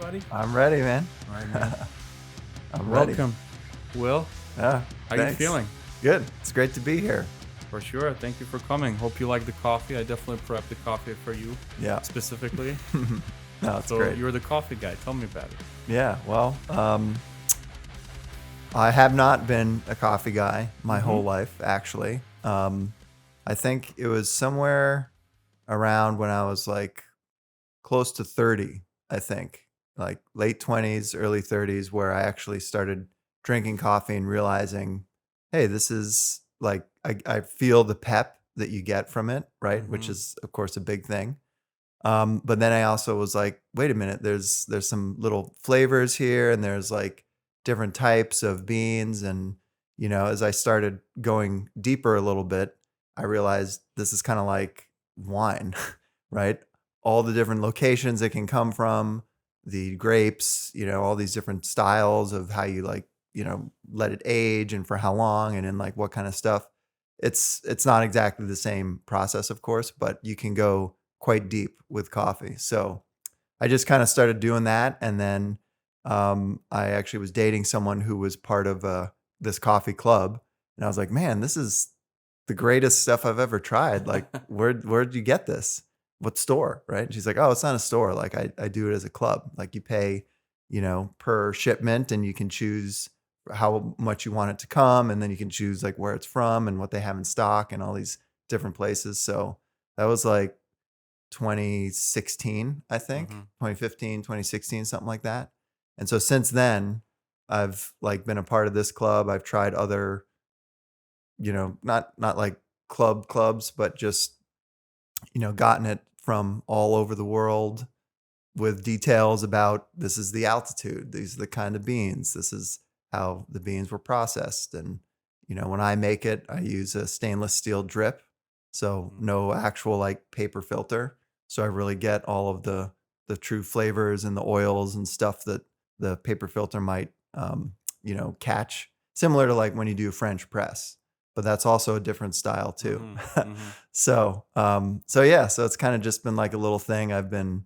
buddy? I'm ready, man. All right, man. I'm ready. Welcome, Will. Yeah, How you thanks. feeling? Good. It's great to be here. For sure. Thank you for coming. Hope you like the coffee. I definitely prepped the coffee for you Yeah. specifically. No, it's So great. you're the coffee guy. Tell me about it. Yeah. Well, I have not been a coffee guy my whole life, actually. I think it was somewhere around when I was like close to 30, I think, like late 20s, early 30s, where I actually started drinking coffee and realizing, hey, this is like, I feel the pep that you get from it, right? Which Mm-hmm. is, of course, a big thing. But then I also was like, wait a minute, there's some little flavors here, and there's like different types of beans. And, as I started going deeper a little bit, I realized this is kind of like wine, right? All the different locations it can come from, the grapes, all these different styles of how you like, let it age and for how long and in like what kind of stuff. It's not exactly the same process, of course, but you can go quite deep with coffee. So I just kind of started doing that, and then I actually was dating someone who was part of this coffee club, and I was like, man, this is the greatest stuff I've ever tried. Like, where'd you get this? What store? Right? And she's like, oh, it's not a store. Like, I do it as a club. Like, you pay, per shipment, and you can choose how much you want it to come, and then you can choose like where it's from and what they have in stock and all these different places. So that was like 2016, I think, Mm-hmm. 2015, 2016, something like that. And so since then, I've like been a part of this club. I've tried other, not like clubs, but just, gotten it from all over the world with details about this is the altitude, these are the kind of beans, this is how the beans were processed. And, when I make it, I use a stainless steel drip. So no actual like paper filter. So I really get all of the true flavors and the oils and stuff that the paper filter might catch. Similar to like when you do French press, but that's also a different style too. Mm-hmm. Mm-hmm. So yeah, so it's kind of just been like a little thing I've been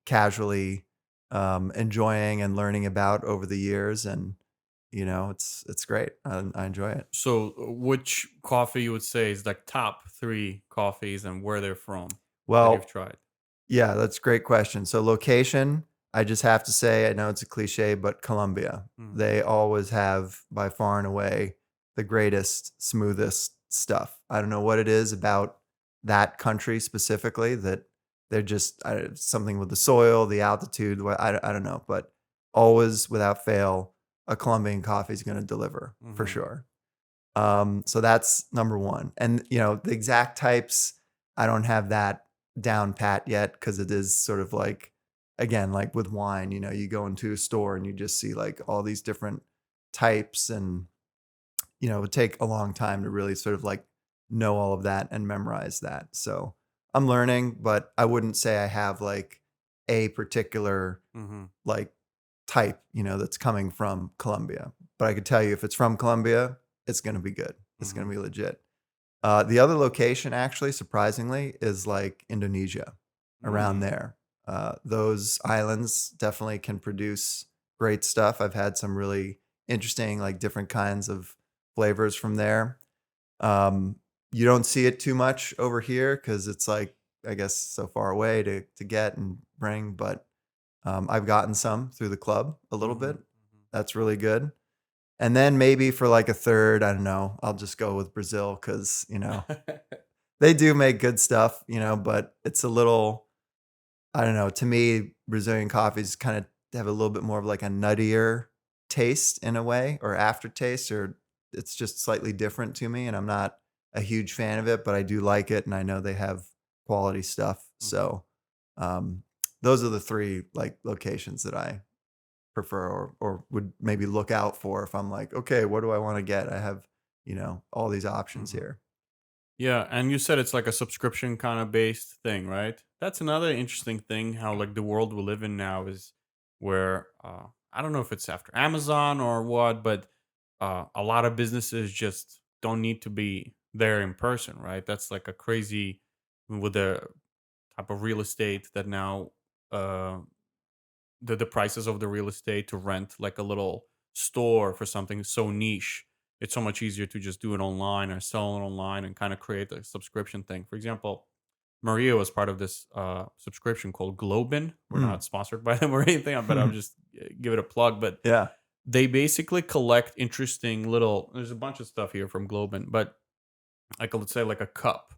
casually enjoying and learning about over the years, and it's great. I enjoy it. So which coffee you would say is like top three coffees and where they're from that you've Well, tried? yeah, that's a great question. So location, I just have to say, I know it's a cliche, but Colombia. Mm-hmm. They always have by far and away the greatest, smoothest stuff. I don't know what it is about that country specifically that they're just something with the soil, the altitude. I don't know, but always without fail, a Colombian coffee is going to deliver for Mm-hmm. sure. So that's number one. And the exact types, I don't have that down pat yet because it is sort of like, again, like with wine, you go into a store and you just see like all these different types, and it would take a long time to really sort of like know all of that and memorize that. So I'm learning, but I wouldn't say I have like a particular Mm-hmm. like type, that's coming from Colombia. But I could tell you if it's from Colombia, it's going to be good. It's going Mm-hmm. to be legit. The other location, actually, surprisingly, is like Indonesia, around Mm-hmm. there. Those islands definitely can produce great stuff. I've had some really interesting, like different kinds of flavors from there. You don't see it too much over here because it's like, I guess, so far away to get and bring. But I've gotten some through the club a little Mm-hmm. bit. That's really good. And then maybe for like a third, I don't know, I'll just go with Brazil because, Mm-hmm. they do make good stuff, but it's a little, I don't know, to me, Brazilian coffees kind of have a little bit more of like a nuttier taste in a way, or aftertaste, or it's just slightly different to me. And I'm not a huge fan of it, but I do like it. And I know they have quality stuff. Mm-hmm. So um, those are the three like locations that I prefer, or would maybe look out for if I'm like, okay, what do I want to get? I have, all these options Mm-hmm. here. Yeah, and you said it's like a subscription kind of based thing, right? That's another interesting thing. How like the world we live in now is where I don't know if it's after Amazon or what, but a lot of businesses just don't need to be there in person, right? That's like a crazy with the type of real estate that now uh, the prices of the real estate to rent like a little store for something so niche. It's so much easier to just do it online or sell it online and kind of create a subscription thing. For example, Maria was part of this subscription called Globin. We're Mm. not sponsored by them or anything, but I'll just give it a plug. But Yeah. they basically collect interesting little. There's a bunch of stuff here from Globin, but like let's say like a cup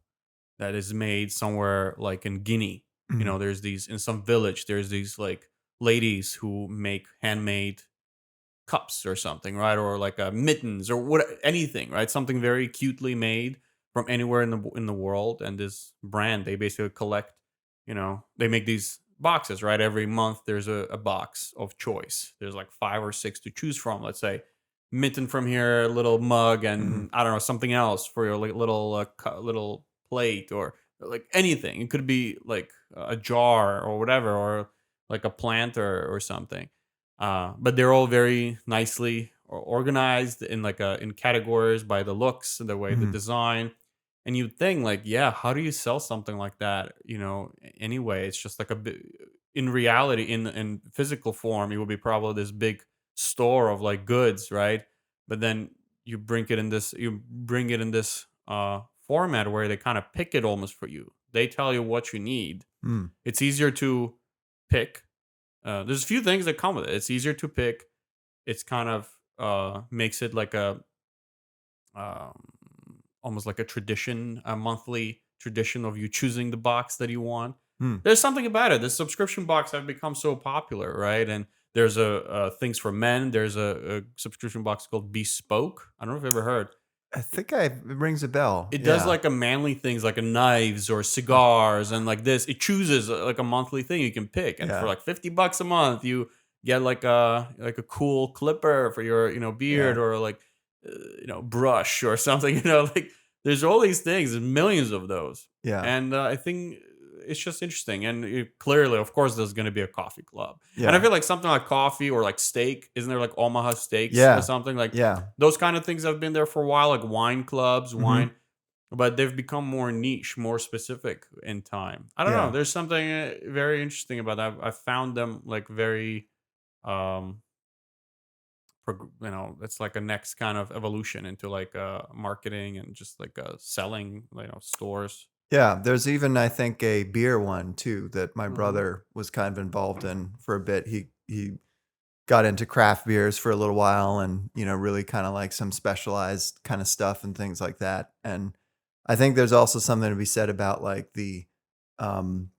that is made somewhere like in Guinea. You Mm. know, there's these in some village. There's these like ladies who make handmade cups or something, right? Or like mittens or what anything, right? Something very cutely made from anywhere in the world. And this brand, they basically collect. You know, they make these boxes, right? Every month there's a box of choice. There's like 5 or 6 to choose from. Let's say mitten from here, a little mug, Mhm. and I don't know something else for your like little little plate or like anything. It could be like a jar or whatever, or like a plant or something. But they're all very nicely organized in like in categories by the looks, the way the Mhm. design. And you'd think like, yeah, how do you sell something like that? You know, anyway, it's just like a bit. In reality, in physical form, it would be probably this big store of like goods, right? But then you bring it in this format where they kind of pick it almost for you. They tell you what you need. Mm. It's easier to pick. There's a few things that come with it. It's easier to pick. It's kind of makes it like a um, almost like a tradition, a monthly tradition of you choosing the box that you want. Mm. There's something about it. The subscription box have become so popular, right? And there's a things for men. There's a subscription box called Bespoke. I don't know if you've ever heard. I think it rings a bell. It does Yeah. like a manly things like a knives or cigars and like this. It chooses like a monthly thing you can pick, and for Yeah. like $50 a month, you get like a cool clipper for your beard, Yeah. or like brush or something. Like there's all these things and millions of those, Yeah. and I think it's just interesting. And clearly, of course, there's going to be a coffee club, and I Yeah. feel like something like coffee or like steak. Isn't there like Omaha Steaks or Yeah. something like? Yeah. Those kind of things have been there for a while, like wine clubs, Mhm. but they've become more niche, more specific in time. I don't know. Yeah. There's something very interesting about that. I found them like very, um, it's like a next kind of evolution into like marketing and just like selling, stores. Yeah, there's even I think a beer one too that my Hmm. brother was kind of involved in for a bit. He got into craft beers for a little while and, really kind of like some specialized kind of stuff and things like that. And I think there's also something to be said about like the um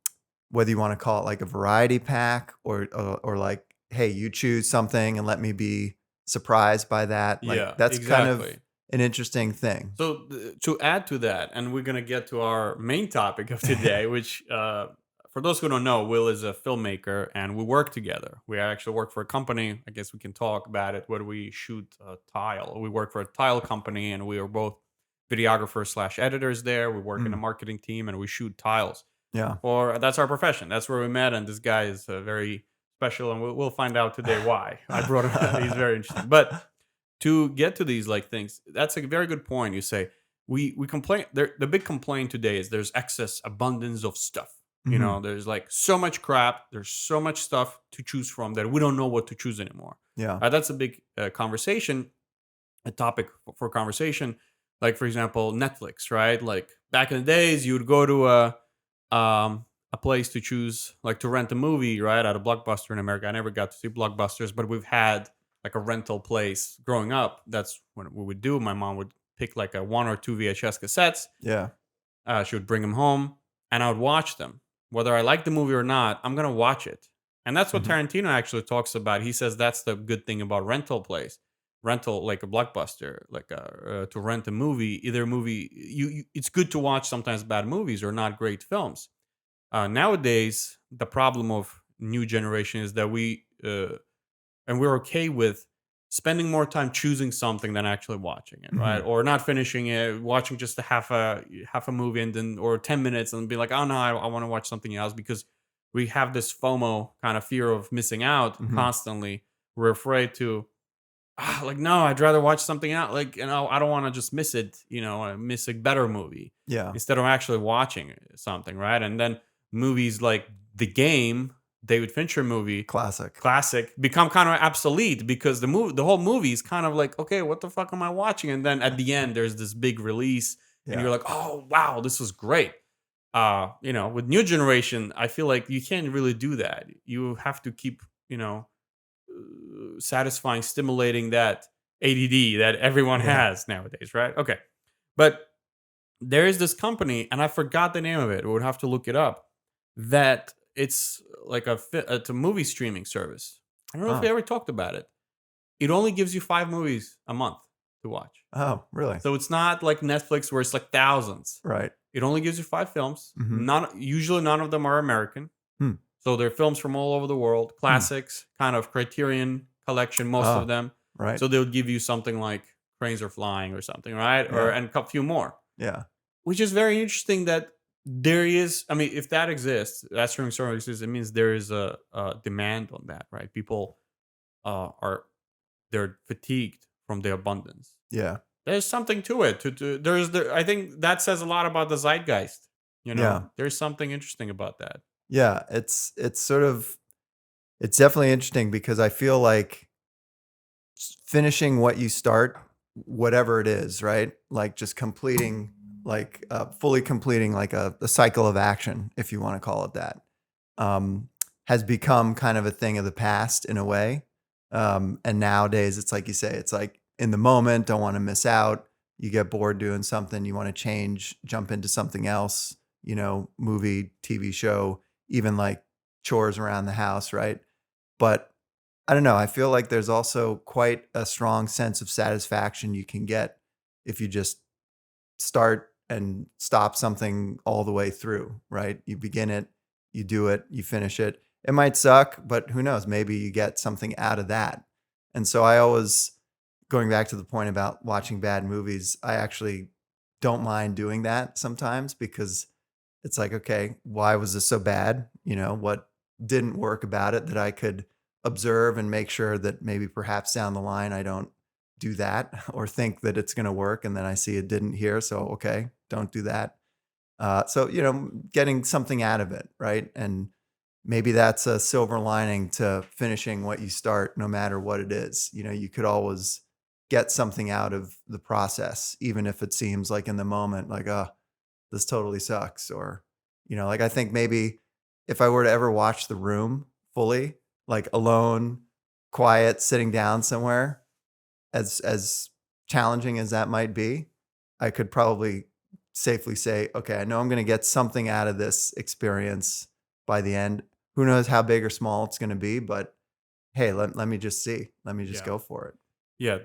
whether you want to call it like a variety pack or like, hey, you choose something and let me be surprised by that. Like Yeah, that's kind of exactly. an interesting thing. So to add to that, and we're gonna get to our main topic of today, which for those who don't know, Will is a filmmaker, and we work together. We actually work for a company. I guess we can talk about it. Where we shoot tile. We work for a tile company, and we are both videographers slash editors there. We work in a Mm, marketing team, and we shoot tiles. yeah. Or that's our profession. That's where we met, and this guy is very special, and we'll find out today why. I brought him. He's very interesting, but to get to these like things, that's a very good point. You say we complain. The big complaint today is there's excess abundance of stuff. Mhm. There's like so much crap. There's so much stuff to choose from that we don't know what to choose anymore. Yeah. That's a big conversation, a topic for conversation. Like for example, Netflix, right? Like back in the days, you would go to a place to choose, like to rent a movie, right? At a Blockbuster in America. I never got to see Blockbusters, but we've had like a rental place growing up. That's what we would do. My mom would pick like a 1 or 2 VHS cassettes. Yeah. She would bring them home, and I would watch them. Whether I like the movie or not, I'm gonna watch it. And that's what Mhm. Tarantino actually talks about. He says that's the good thing about rental like a Blockbuster, like to rent a movie. Either a movie, it's good to watch sometimes bad movies or not great films. Nowadays, the problem of new generation is that we're okay with spending more time choosing something than actually watching it, right? Mhm. Or not finishing it, watching just a half a movie and then or 10 minutes and be like, oh no, I want to watch something else because we have this FOMO kind of fear of missing out Mhm. constantly. We're afraid to like no, I'd rather watch something out. Like I don't want to just miss it. Miss a better movie Yeah. instead of actually watching something, right? And then movies like The Game. David Fincher movie, Classic. classic, become kind of obsolete because the whole movie is kind of like, okay, what the fuck am I watching? And then at the end, there's this big release, and Yeah. you're like, oh wow, this was great. With new generation, I feel like you can't really do that. You have to keep, satisfying, stimulating that ADD that everyone Yeah. has nowadays, right? Okay, but there is this company, and I forgot the name of it. We would have to look it up. That it's like it's a movie streaming service. I don't know if we Oh. ever talked about it. It only gives you 5 movies a month to watch. Oh, really? So it's not like Netflix where it's like thousands. Right. It only gives you 5 films. Mhm. Usually none of them are American. Hmm. So they're films from all over the world, Hmm. classics, kind of Criterion collection, most Oh, of them. right. So they would give you something like Cranes Are Flying or something, right? Yeah. And a few more, Yeah. which is very interesting that there is. I mean, if that exists, that streaming service exists, it means there is a demand on that, right? People they're fatigued from the abundance. Yeah. There's something to it. I think that says a lot about the zeitgeist. Yeah. There's something interesting about that. Yeah. It's definitely interesting because I feel like finishing what you start, whatever it is, right? Like just completing, like fully completing like a cycle of action, if you want to call it that, has become kind of a thing of the past in a way. And nowadays, it's like you say, it's like in the moment, don't want to miss out. You get bored doing something, you want to change, jump into something else, movie, TV show, even like chores around the house, right? But I don't know. I feel like there's also quite a strong sense of satisfaction you can get if you just start and stop something all the way through, right? You begin it, you do it, you finish it. It might suck, but who knows? Maybe you get something out of that. And so I always, going back to the point about watching bad movies, I actually don't mind doing that sometimes because it's like, okay, why was this so bad? What didn't work about it that I could observe and make sure that maybe perhaps down the line I don't do that or think that it's going to work and then I see it didn't here. So, okay, don't do that. So, getting something out of it, right? And maybe that's a silver lining to finishing what you start, no matter what it is. You could always get something out of the process, even if it seems like in the moment, like, oh, this totally sucks. Or, like I think maybe if I were to ever watch The Room fully, like alone, quiet, sitting down somewhere, as challenging as that might be, I could probably safely say, okay, I know I'm going to get something out of this experience by the end. Who knows how big or small it's going to be, but hey, let me just see. Let me just Yeah. go for it. Yeah.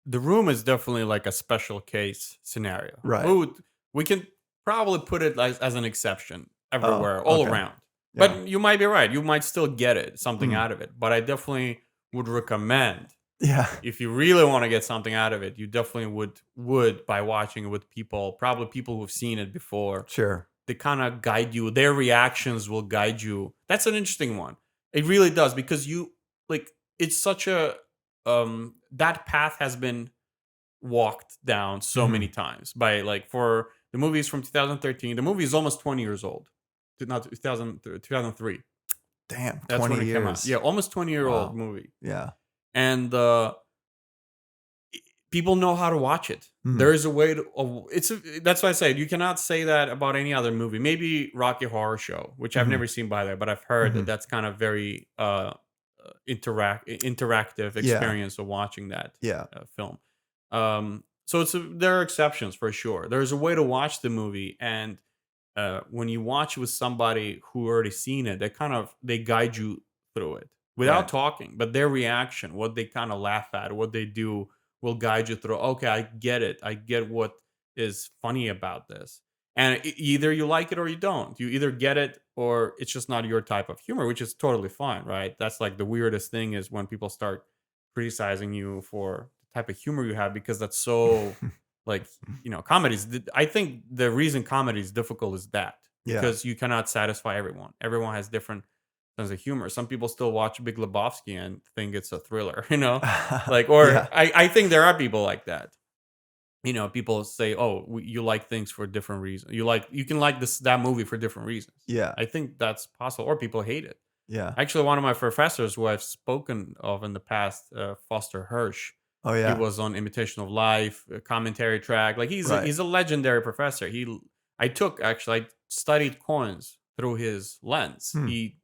The Room is definitely like a special case scenario. Right. We can probably put it as an exception Oh, everywhere, all okay. around. Yeah. But you might be right. You might still get something Mm. out of it. But I definitely would recommend, Yeah. if you really want to get something out of it, you definitely would by watching it with people, probably people who've seen it before. Sure. They kind of guide you. Their reactions will guide you. That's an interesting one. It really does, because it's such a that path has been walked down so many Mhm. times by, like, for the movies from 2013. The movie is almost 20 years old. Not 2003. Damn, That's when 20 it came out. years. Yeah, almost 20-year-old Wow. movie. Yeah. And people know how to watch it. Mhm. There is a way to. That's why I say you cannot say that about any other movie. Maybe Rocky Horror Show, which I've Mhm. never seen by there, but I've heard that Mhm. that's kind of very interactive Yeah. experience of watching that Yeah. film. So there are exceptions for sure. There's a way to watch the movie, and when you watch with somebody who already seen it, they guide you through it without Right. talking, but their reaction, what they kind of laugh at, what they do, will guide you through. Okay, I get it. I get what is funny about this, and either you like it or you don't. You either get it or it's just not your type of humor, which is totally fine, right? That's like the weirdest thing, is when people start criticizing you for the type of humor you have, because that's so, like, comedies. I think the reason comedy is difficult is that, Yeah. because you cannot satisfy everyone. Everyone has different sense of humor. Some people still watch Big Lebowski and think it's a thriller, like, or Yeah. I think there are people like that. People say, "Oh, you like things for different reasons. You can like that movie for different reasons." Yeah. I think that's possible, or people hate it. Yeah. Actually, one of my professors who I've spoken of in the past, Foster Hirsch, Oh he yeah. was on Imitation of Life, a commentary track. Like Right. he's a legendary professor. I studied coins through his lens. Hmm. He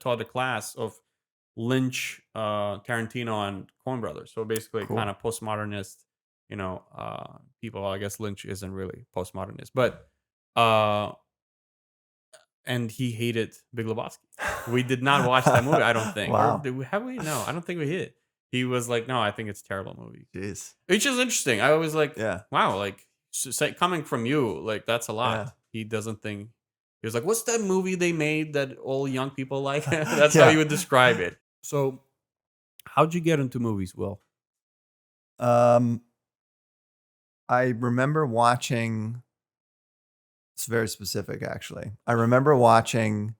taught a class of Lynch, Tarantino, and Coen Brothers. So basically, kind Cool. of postmodernist, people. Well, I guess Lynch isn't really postmodernist, but uh, and he hated Big Lebowski. We did not watch that movie, I don't think. Or Wow. did we have we? No, I don't think we did. He was like, "No, I think it's a terrible movie." Jeez. Which is interesting. I was like, Yeah. "Wow, like coming from you, like that's a Yeah. lot." He doesn't think he was like, "What's that movie they made that all young people like?" That's how he Yeah. would describe it. So, how'd you get into movies, Will? Um, I remember watching. It's very specific, actually. I remember watching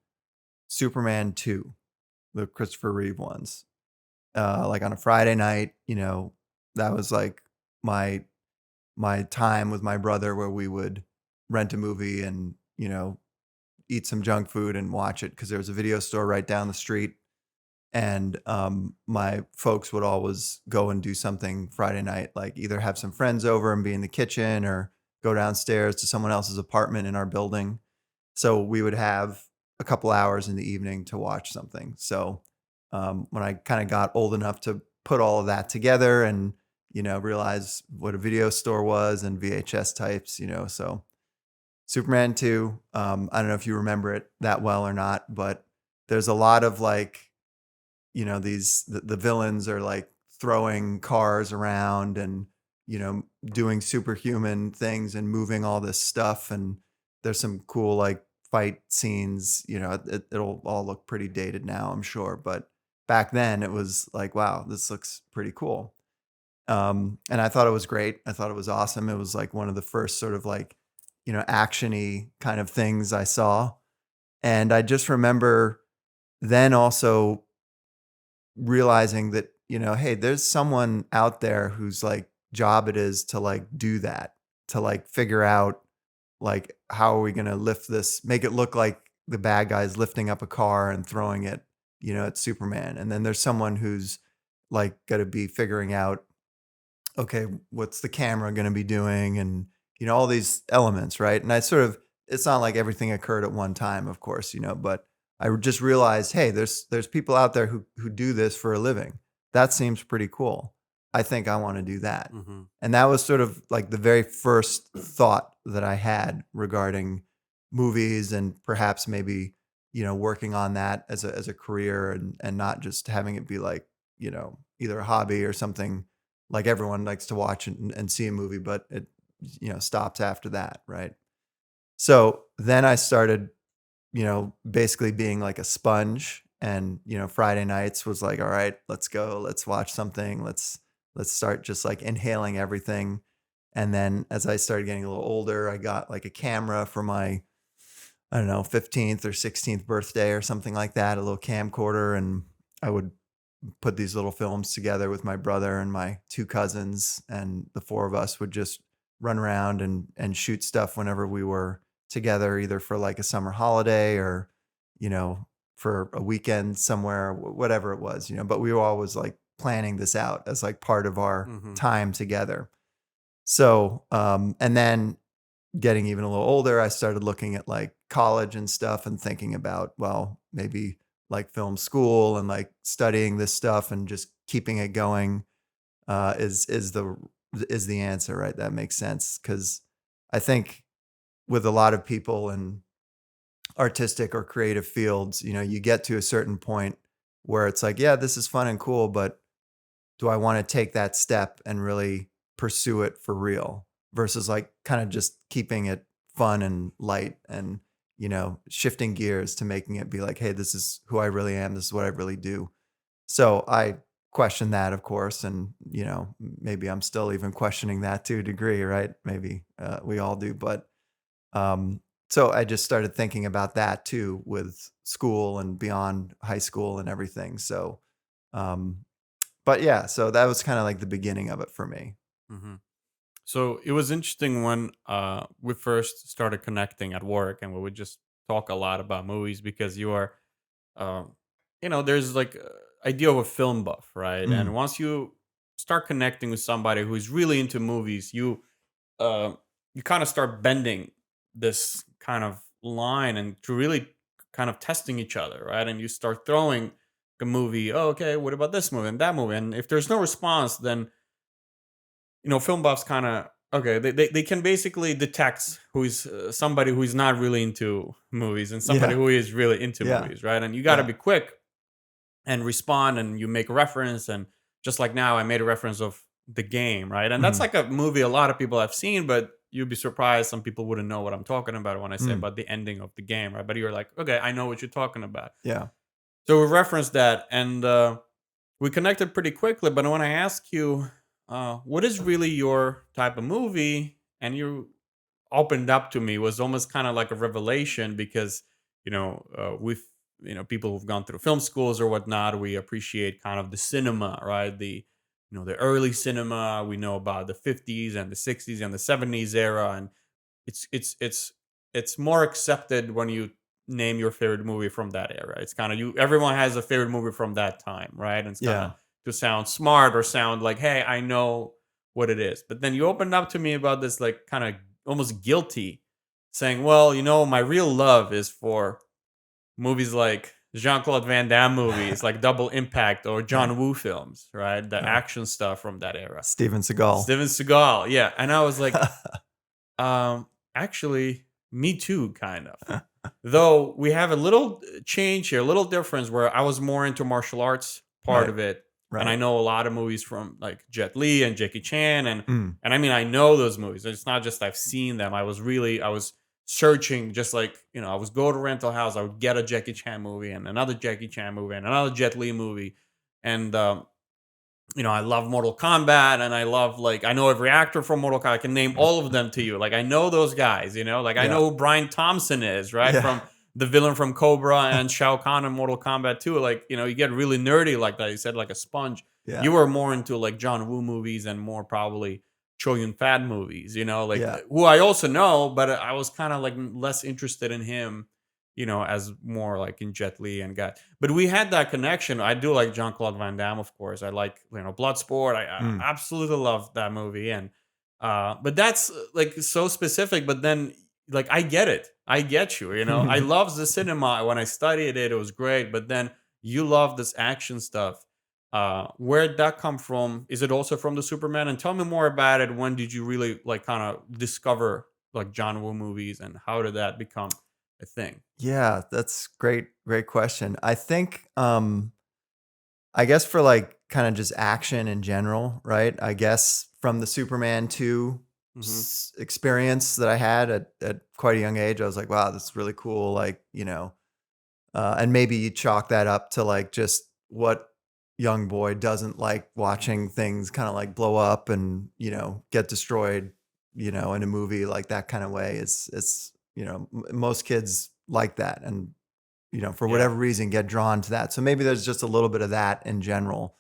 Superman 2, the Christopher Reeve ones, like on a Friday night. That was like my my time with my brother where we would rent a movie and eat some junk food and watch it because there was a video store right down the street. And my folks would always go and do something Friday night, like either have some friends over and be in the kitchen or go downstairs to someone else's apartment in our building. So we would have a couple hours in the evening to watch something. So when I kind of got old enough to put all of that together and realize what a video store was and VHS types, so Superman 2, I don't know if you remember it that well or not, but there's a lot of like, the villains are like throwing cars around and, doing superhuman things and moving all this stuff. And there's some cool like fight scenes, it'll all look pretty dated now, I'm sure. But back then it was like, wow, this looks pretty cool. And I thought it was great. I thought it was awesome. It was like one of the first sort of like, actiony kind of things I saw. And I just remember then also realizing that, hey, there's someone out there whose like job it is to like do that, to like figure out like how are we going to lift this, make it look like the bad guy's lifting up a car and throwing it, at Superman. And then there's someone who's like going to be figuring out, okay, what's the camera going to be doing? And, all these elements, right? And I sort of, it's not like everything occurred at one time, of course, but I just realized, hey, there's people out there who do this for a living. That seems pretty cool. I think I want to do that. Hmm. And that was sort of like the very first thought that I had regarding movies and perhaps maybe, working on that as a career and not just having it be like, either a hobby or something like everyone likes to watch and see a movie, but it, stops after that. Right. So then I started, basically being like a sponge and, Friday nights was like, all right, let's go, let's watch something. Let's start just like inhaling everything. And then as I started getting a little older, I got like a camera for my, I don't know, 15th or 16th birthday or something like that, a little camcorder. And I would put these little films together with my brother and my two cousins. And the four of us would just run around and shoot stuff whenever we were together, either for like a summer holiday or, for a weekend somewhere, whatever it was, but we were always like planning this out as like part of our Hmm. time together. So, and then getting even a little older, I started looking at like college and stuff and thinking about, well, maybe like film school and like studying this stuff and just keeping it going is the answer, right? That makes sense because I think with a lot of people in artistic or creative fields, you get to a certain point where it's like, yeah, this is fun and cool, but do I want to take that step and really pursue it for real versus like kind of just keeping it fun and light and, shifting gears to making it be like, hey, this is who I really am. This is what I really do. So I question that, of course. And, maybe I'm still even questioning that to a degree, right? Maybe we all do. But um, so I just started thinking about that too with school and beyond high school and everything. So, um, but yeah, so that was kind of like the beginning of it for me. Hmm. So it was interesting when we first started connecting at work, and we would just talk a lot about movies because you are uh, there's like idea of a film buff, right? Mm. And once you start connecting with somebody who's really into movies, uh, you kind of start bending this kind of line and to really kind of testing each other, right? And you start throwing a movie. Oh, okay, what about this movie and that movie? And if there's no response, then film buffs kind of okay. They can basically detect who is somebody who is not really into movies and somebody Yeah. who is really into Yeah. movies, right? And you got to Yeah. be quick and respond, and you make a reference. And just like now, I made a reference of the game, right? And that's Mhm. like a movie a lot of people have seen, but you'd be surprised some people wouldn't know what I'm talking about when I say Mm. about the ending of the game, right? But you're like, okay, I know what you're talking about. Yeah. So we referenced that, and we connected pretty quickly. But when I ask you, what is really your type of movie, and you opened up to me, was almost kind of like a revelation because with people who've gone through film schools or whatnot, we appreciate kind of the cinema, right? The early cinema. We know about the 50s and the 60s and the 70s era, and it's more accepted when you name your favorite movie from that era. It's kind of you everyone has a favorite movie from that time, right? And it's kind of Yeah. to sound smart or sound like, hey, I know what it is. But then you opened up to me about this like kind of almost guilty, saying, well, my real love is for movies like Jean-Claude Van Damme movies like Double Impact or Yeah. John Woo films, right? The Yeah. action stuff from that era. Steven Seagal. Steven Seagal, yeah. And I was like, actually, me too, kind of. Though we have a little change here, a little difference where I was more into martial arts part Right. of it. And I Right. know a lot of movies from like Jet Li and Jackie Chan Mm. and I mean I know those movies. It's not just I've seen them. I was searching just like, I was go to rental house, I would get a Jackie Chan movie and another Jackie Chan movie and another Jet Li movie. And I love Mortal Kombat and I love like I know every actor from Mortal Kombat. I can name all of them to you. Like I know those guys, like I Yeah. know who Brian Thompson is, right? Yeah. From the villain from Cobra and Shao Kahn in Mortal Kombat 2. Like, you get really nerdy like that. You said like a sponge. Yeah. You were more into like John Woo movies and more probably Cho Yun Fat movies, like Yeah. who I also know, but I was kind of like less interested in him, as more like in Jet Li and guy. But we had that connection. I do like Jean Claude Van Damme, of course. I like Bloodsport. I Mm. absolutely love that movie, and but that's like so specific. But then like I get it. I get you. I love the cinema. When I studied it, it was great. But then you love this action stuff. Where'd that come from? Is it also from the Superman? And tell me more about it. When did you really like kind of discover like John Woo movies, and how did that become a thing? Yeah, that's great. Great question. I think, I guess for like kind of just action in general, right? I guess from the Superman 2 Hmm. experience that I had at quite a young age, I was like, wow, that's really cool. Like, and maybe you chalk that up to like just what young boy doesn't like watching things kind of like blow up and, get destroyed, in a movie like that kind of way. It's, most kids like that. And for Yeah. whatever reason, get drawn to that. So maybe there's just a little bit of that in general.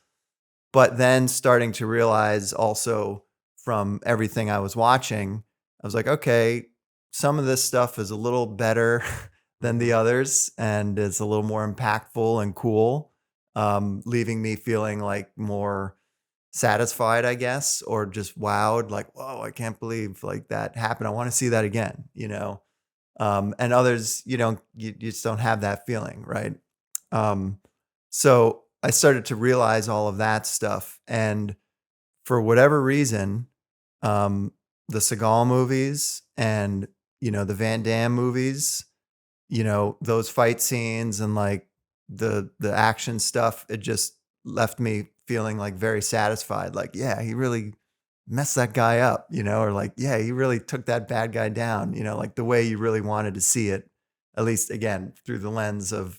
But then starting to realize also from everything I was watching, I was like, okay, some of this stuff is a little better than the Hmm. others and it's a little more impactful and cool, leaving me feeling like more satisfied, I guess, or just wowed, like, whoa, I can't believe like that happened. I want to see that again. And others, you just don't have that feeling, right? Um, so I started to realize all of that stuff, and for whatever reason, um, the Seagal movies and the Van Damme movies, those fight scenes and like the action stuff, it just left me feeling like very satisfied. Like, yeah, he really messed that guy up, or like, yeah, he really took that bad guy down, like the way you really wanted to see it, at least again, through the lens of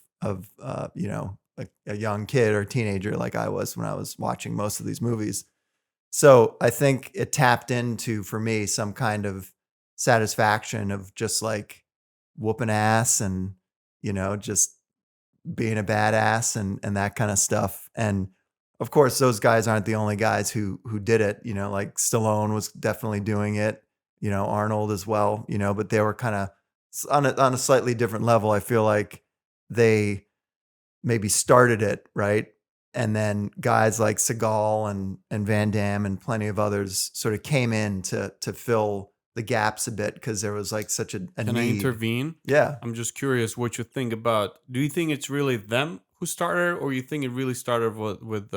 like a young kid or teenager like I was when I was watching most of these movies. So I think it tapped into, for me, some kind of satisfaction of just like whooping ass and, just being a badass and that kind of stuff. And of course, those guys aren't the only guys who did it. Like Stallone was definitely doing it. Arnold as well. But they were kind of on a slightly different level. I feel like they maybe started it, right? And then guys like Seagal and Van Damme and plenty of others sort of came in to fill the gaps a bit because there was like such a Can I need. intervene? Yeah. I'm just curious what you think about. Do you think it's really them who started, or you think it really started with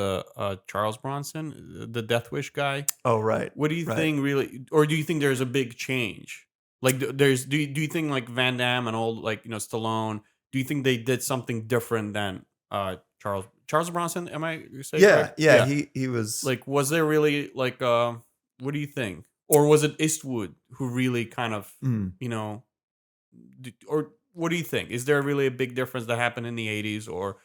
Charles Bronson, the Death Wish guy? Oh, right. What do you Right. think really, or do you think there's a big change? Like there's do you think like Van Damme and all like Stallone? Do you think they did something different than Charles Bronson? Am I say Yeah. correct? Yeah. Yeah. He was. Like was there really like what do you think? Or was it Eastwood who really kind of Mm. you know or what do you think? Is there really a big difference that happened in the 80s, or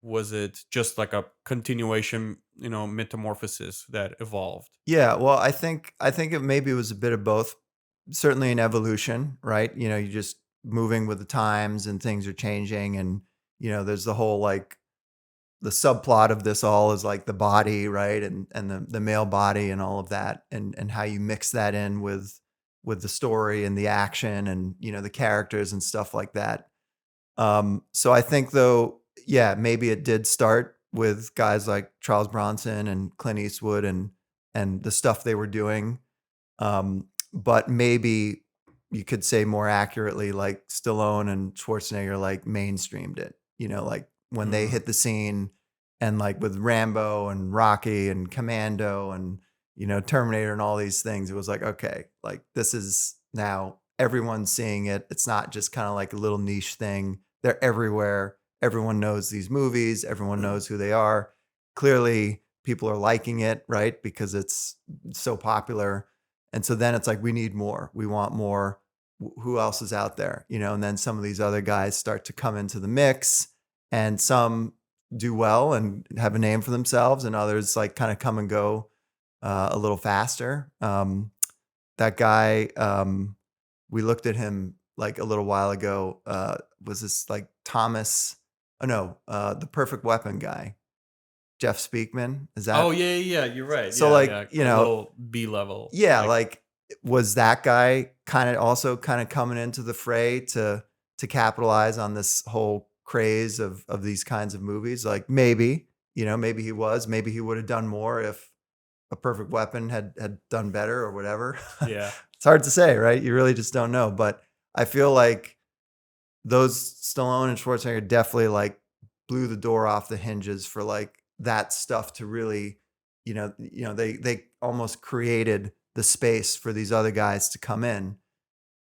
was it just like a continuation, metamorphosis that evolved? Yeah. Well, I think it maybe was a bit of both. Certainly an evolution, right? You just moving with the times and things are changing, and there's the whole like the subplot of this all is like the body, right? And the male body and all of that, and how you mix that in with the story and the action and the characters and stuff like that. So I think though, yeah, maybe it did start with guys like Charles Bronson and Clint Eastwood and the stuff they were doing. But maybe you could say more accurately, like Stallone and Schwarzenegger, like mainstreamed it. Like when they Mm. hit the scene, and like with Rambo and Rocky and Commando and Terminator and all these things, it was like, okay, like this is now everyone's seeing it. It's not just kind of like a little niche thing. They're everywhere. Everyone knows these movies. Everyone knows who they are. Clearly, people are liking it, right? Because it's so popular. And so then it's like, we need more. We want more. Who else is out there? And then some of these other guys start to come into the mix, and some do well and have a name for themselves, and others like kind of come and go a little faster. That guy, we looked at him like a little while ago. Was this like Thomas? Oh no, the Perfect Weapon guy, Jeff Speakman. Is Oh that yeah, yeah, you're right. so? Yeah, Like yeah, a little B level. yeah, Like like was that guy kind of also kind of coming into the fray to capitalize on this whole craze of these kinds of movies? Like maybe, maybe he was, maybe he would have done more if A Perfect Weapon had done better or whatever. yeah. It's hard to say, right? You really just don't know. But I feel like those Stallone and Schwarzenegger definitely like blew the door off the hinges for like that stuff to really, they almost created the space for these other guys to come in.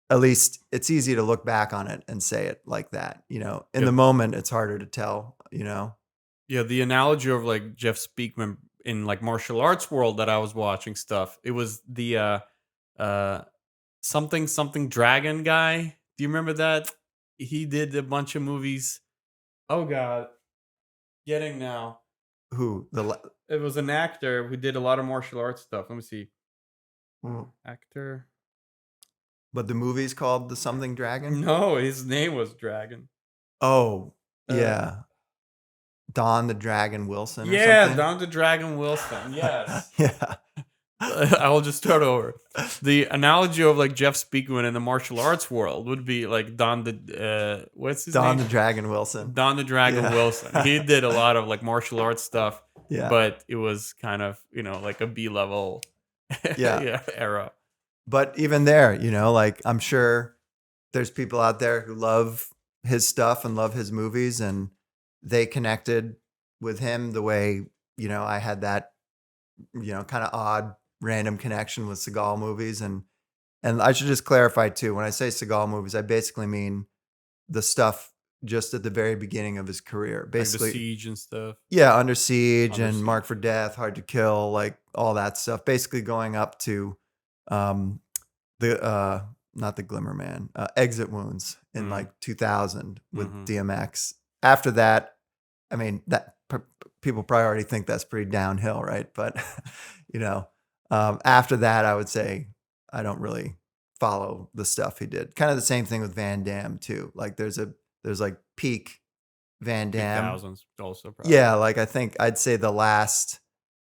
At least it's easy to look back on it and say it like that. In Yeah. the moment, it's harder to tell. Yeah, the analogy of like Jeff Speakman in like martial arts world that I was watching stuff. It was the uh something dragon guy. Do you remember that? He did a bunch of movies. Oh god. Getting now. Who It was an actor who did a lot of martial arts stuff. Let me see. Actor. but the movie's called The Something Dragon? No, his name was Dragon. Oh, Uh yeah. Don the Dragon Wilson or yeah, something? Don the Dragon Wilson. Yes. Yeah. I will just start over. The analogy of like Jeff Speakman in the martial arts world would be like Don the what's his Don name? the Dragon Wilson. Don the Dragon Yeah. Wilson. He did a lot of like martial arts stuff, Yeah. but it was kind of like a B level Yeah. yeah, era. But even there, like I'm sure there's people out there who love his stuff and love his movies, and they connected with him the way, I had that, kind of odd random connection with Seagal movies. And I should just clarify too, when I say Seagal movies, I basically mean the stuff just at the very beginning of his career. Like the Basically, Siege and stuff. yeah, Under Siege Under and Mark Siege. for Death, Hard to Kill, like all that stuff. Basically going up to um the not the Glimmer Man, Exit Wounds in Mm. like 2000 with Mhm. DMX. After that, I mean that people probably already think that's pretty downhill, right? But you know, after that, I would say I don't really follow the stuff he did. Kind of the same thing with Van Damme too. Like there's like peak Van Damme. 2000s also probably. Yeah, like I think I'd say the last,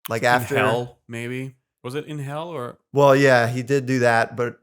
like In after Hell, maybe. Was it In Hell or Well, yeah, he did do that, but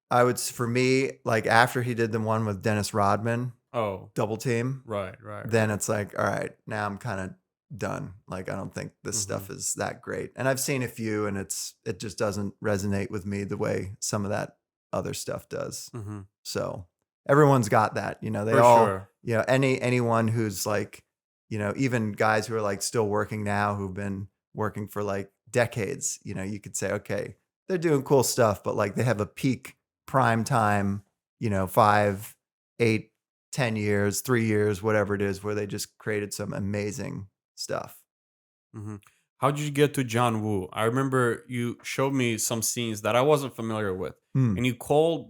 I would for me, like after he did the one with Dennis Rodman, Oh, Double Team, right, right, then right. it's like, all right, now I'm kind of done. Like, I don't think this Mm-hmm. stuff is that great. And I've seen a few, and it just doesn't resonate with me the way some of that other stuff does. Mm-hmm. So everyone's got that, they For all, sure. anyone who's like, even guys who are like still working now, who've been working for like decades, you could say, okay, they're doing cool stuff, but like they have a peak prime time, 5, 8, 10 years, 3 years, whatever it is, where they just created some amazing stuff. Mm-hmm. How did you get to John Woo? I remember you showed me some scenes that I wasn't familiar with. Hmm. And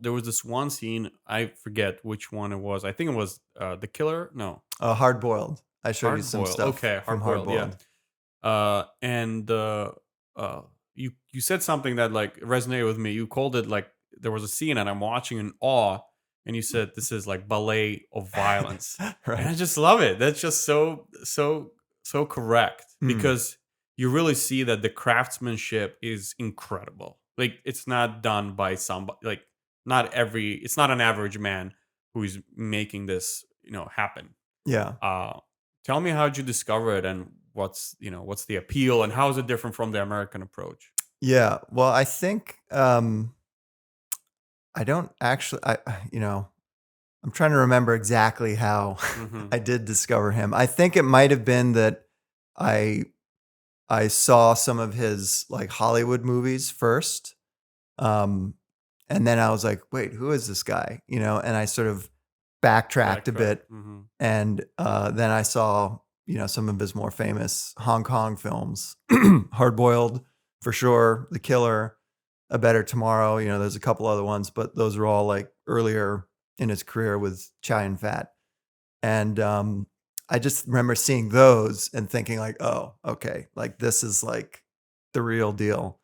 there was this one scene, I forget which one it was. I think it was The Killer. No, Hard boiled. I showed you Hard some Boiled. stuff Okay, from Hard Hard Boiled. Yeah. Boiled. And you said something that like resonated with me. You called it like there was a scene and I'm watching in awe, and you said this is like ballet of violence, and Right. I just love it. That's just so correct Hmm. because you really see that the craftsmanship is incredible. Like it's not done by somebody. Like it's not an average man who is making this happen. Yeah. uh, Tell me how'd you discover it and what's the appeal and how is it different from the American approach? Yeah. Well, I think I don't actually I'm trying to remember exactly how Mhm. I did discover him. I think it might have been that I I saw some of his like Hollywood movies first. Um and then I was like, "Wait, who is this guy?" And I sort of backtracked a Backtrack. bit, Mhm. and then I saw, some of his more famous Hong Kong films. Hard Boiled, for sure, The Killer, A Better Tomorrow, there's a couple other ones, but those are all like earlier in his career with Chow Yun-fat. And I just remember seeing those and thinking like, "Oh, okay, like this is like the real deal."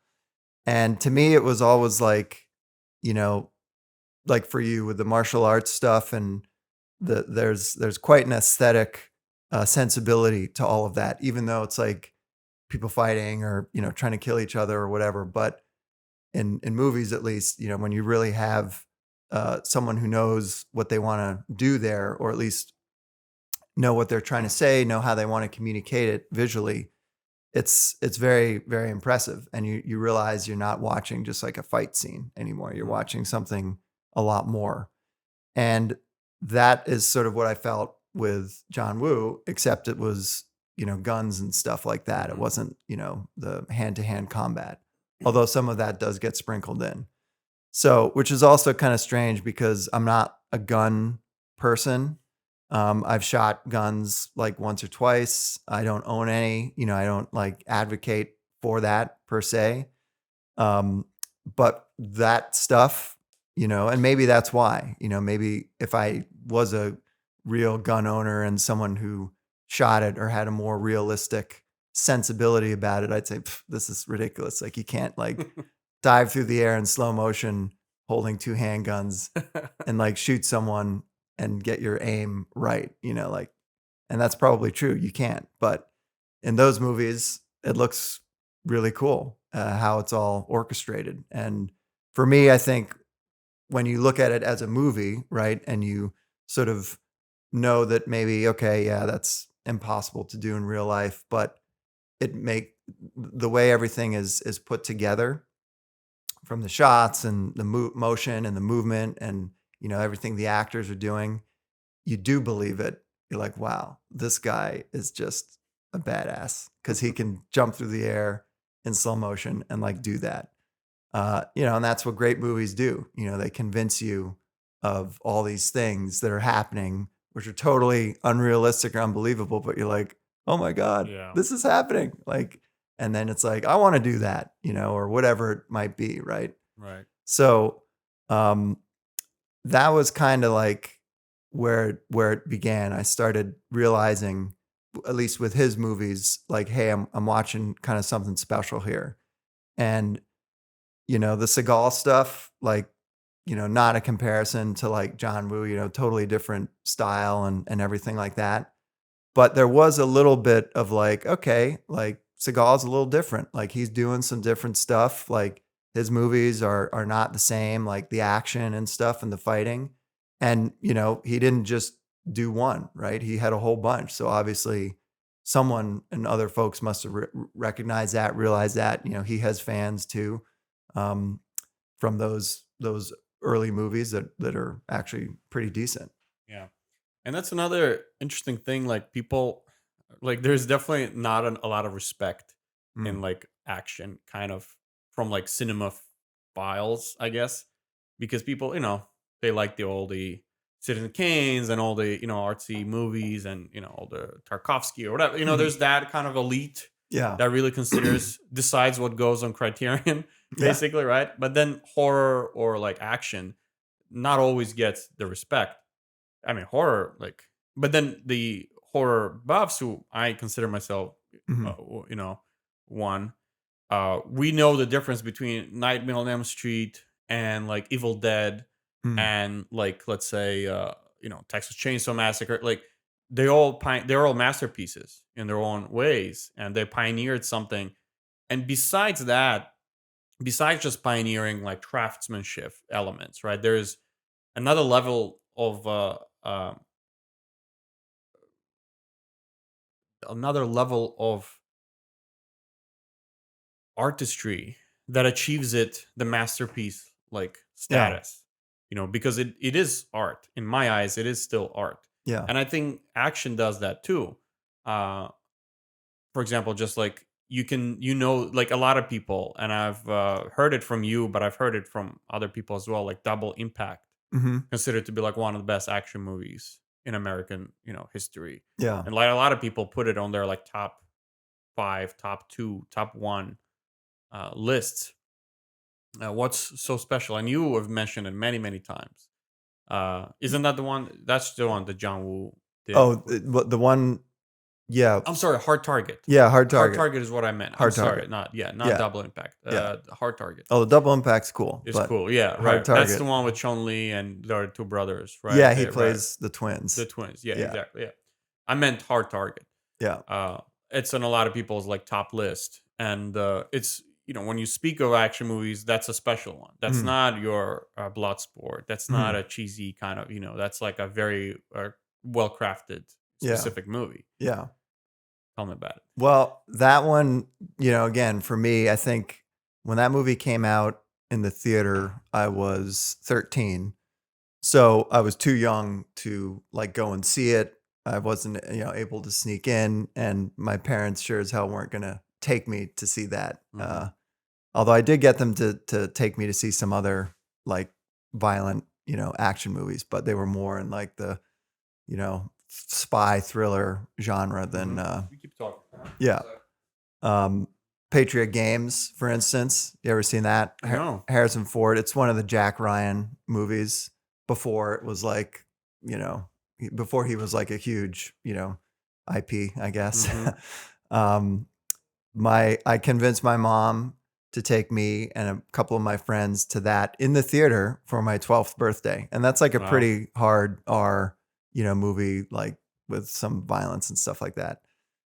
And to me, it was always like, you know, like for you with the martial arts stuff, and there's quite an aesthetic sensibility to all of that, even though it's like people fighting or trying to kill each other or whatever. But in movies, at least, when you really have someone who knows what they want to do there, or at least know what they're trying to say, know how they want to communicate it visually, it's very, very impressive. And you realize you're not watching just like a fight scene anymore. You're Mhm. watching something a lot more. And that is sort of what I felt with John Woo, except it was, guns and stuff like that. It Mhm. wasn't, the hand-to-hand combat. Although some of that does get sprinkled in. So, which is also kind of strange because I'm not a gun person. I've shot guns like once or twice. I don't own any, I don't like advocate for that per se. Um, but that stuff, and maybe that's why, maybe if I was a real gun owner and someone who shot it or had a more realistic sensibility about it, I'd say, "Pff, this is ridiculous. Like, you can't like dive through the air in slow motion holding two handguns and like shoot someone and get your aim right, like, and that's probably true. You can't. But in those movies, it looks really cool how it's all orchestrated. And for me, I think when you look at it as a movie, right, and you sort of know that maybe, okay, yeah, that's impossible to do in real life, but it make the way everything is put together, from the shots and the motion and the movement, and everything the actors are doing, you do believe it. You're like, wow, this guy is just a badass because he can jump through the air in slow motion and like do that. And that's what great movies do. They convince you of all these things that are happening, which are totally unrealistic or unbelievable, but you're like, oh my God, Yeah. this is happening. Like, and then it's like, I want to do that, or whatever it might be. Right. Right. So, um, that was kind of like where it began. I started realizing, at least with his movies, like, hey, I'm watching kind of something special here. And the Seagal stuff, like, not a comparison to like John Woo, totally different style and everything like that. But there was a little bit of like, okay, like Seagal's a little different. Like, he's doing some different stuff. Like, his movies are not the same, like the action and stuff and the fighting. And, he didn't just do one, right? He had a whole bunch. So obviously someone and other folks must have recognized that, realized that, he has fans too, um, from those early movies that are actually pretty decent. Yeah. And that's another interesting thing. Like people, like there's definitely not a lot of respect Mm. in like action, kind of from like cinema files, I guess, because people, they like the Citizen Kanes and all the artsy movies and all the Tarkovsky or whatever. Mhm. There's that kind of elite Yeah. that really considers decides what goes on Criterion, Yeah. basically, right? But then horror or like action not always gets the respect. I mean, horror, like, but then the horror buffs, who I consider myself, Mhm. uh, you know, one, we know the difference between Nightmare on Elm Street and like Evil Dead Mm. and like, let's say, Texas Chainsaw Massacre. Like, they're all masterpieces in their own ways, and they pioneered something. And besides that, besides just pioneering like craftsmanship elements, right? There's another level of another level of artistry that achieves it the masterpiece like Yeah. status, because it is art. In my eyes, it is still art. Yeah. And I think action does that too. uh for example, just like like a lot of people, and I've heard it from you, but I've heard it from other people as well, like Double Impact, Mhm. considered to be like one of the best action movies in American history. Yeah. And like a lot of people put it on their like top five, top two, top one lists. What's so special? And you have mentioned it many, many times. Isn't that the one? That's the one that John Woo did. Oh, what the one? Yeah. I'm sorry, Hard Target. Yeah, Hard Hard Target. Target is what I meant. I'm Hard sorry, Target. not Yeah. Double Impact. Yeah. Hard Target Oh, the Double Impact's cool, is but cool. Yeah, Hard right. That's the Target. one with Chun Li and the other two brothers, right? Yeah, he Right. plays the The twins. twins. Yeah, Yeah. exactly. Yeah, I meant Hard Target. Yeah. It's on a lot of people's like top list, and it's when you speak of action movies, that's a special one. That's Mhm. not your blood sport. That's not Mhm. a cheesy kind of That's like a very well crafted Yeah. specific movie. Yeah. Tell me about it. Well, that one, again, for me, I think when that movie came out in the theater, I was 13. So I was too young to like go and see it. I wasn't, able to sneak in, and my parents sure as hell weren't gonna take me to see that. Hmm. Although I did get them to take me to see some other like violent, action movies, but they were more in like the, spy thriller genre than You keep talking. yeah. Um, Patriot Games, for instance. You ever seen that? No. Harrison Ford. It's one of the Jack Ryan movies before it was like, before he was like a huge, IP, I guess. Hmm. um, I convinced my mom to take me and a couple of my friends to that in the theater for my 12th birthday. And that's like a Wow. pretty hard R, movie, like with some violence and stuff like that.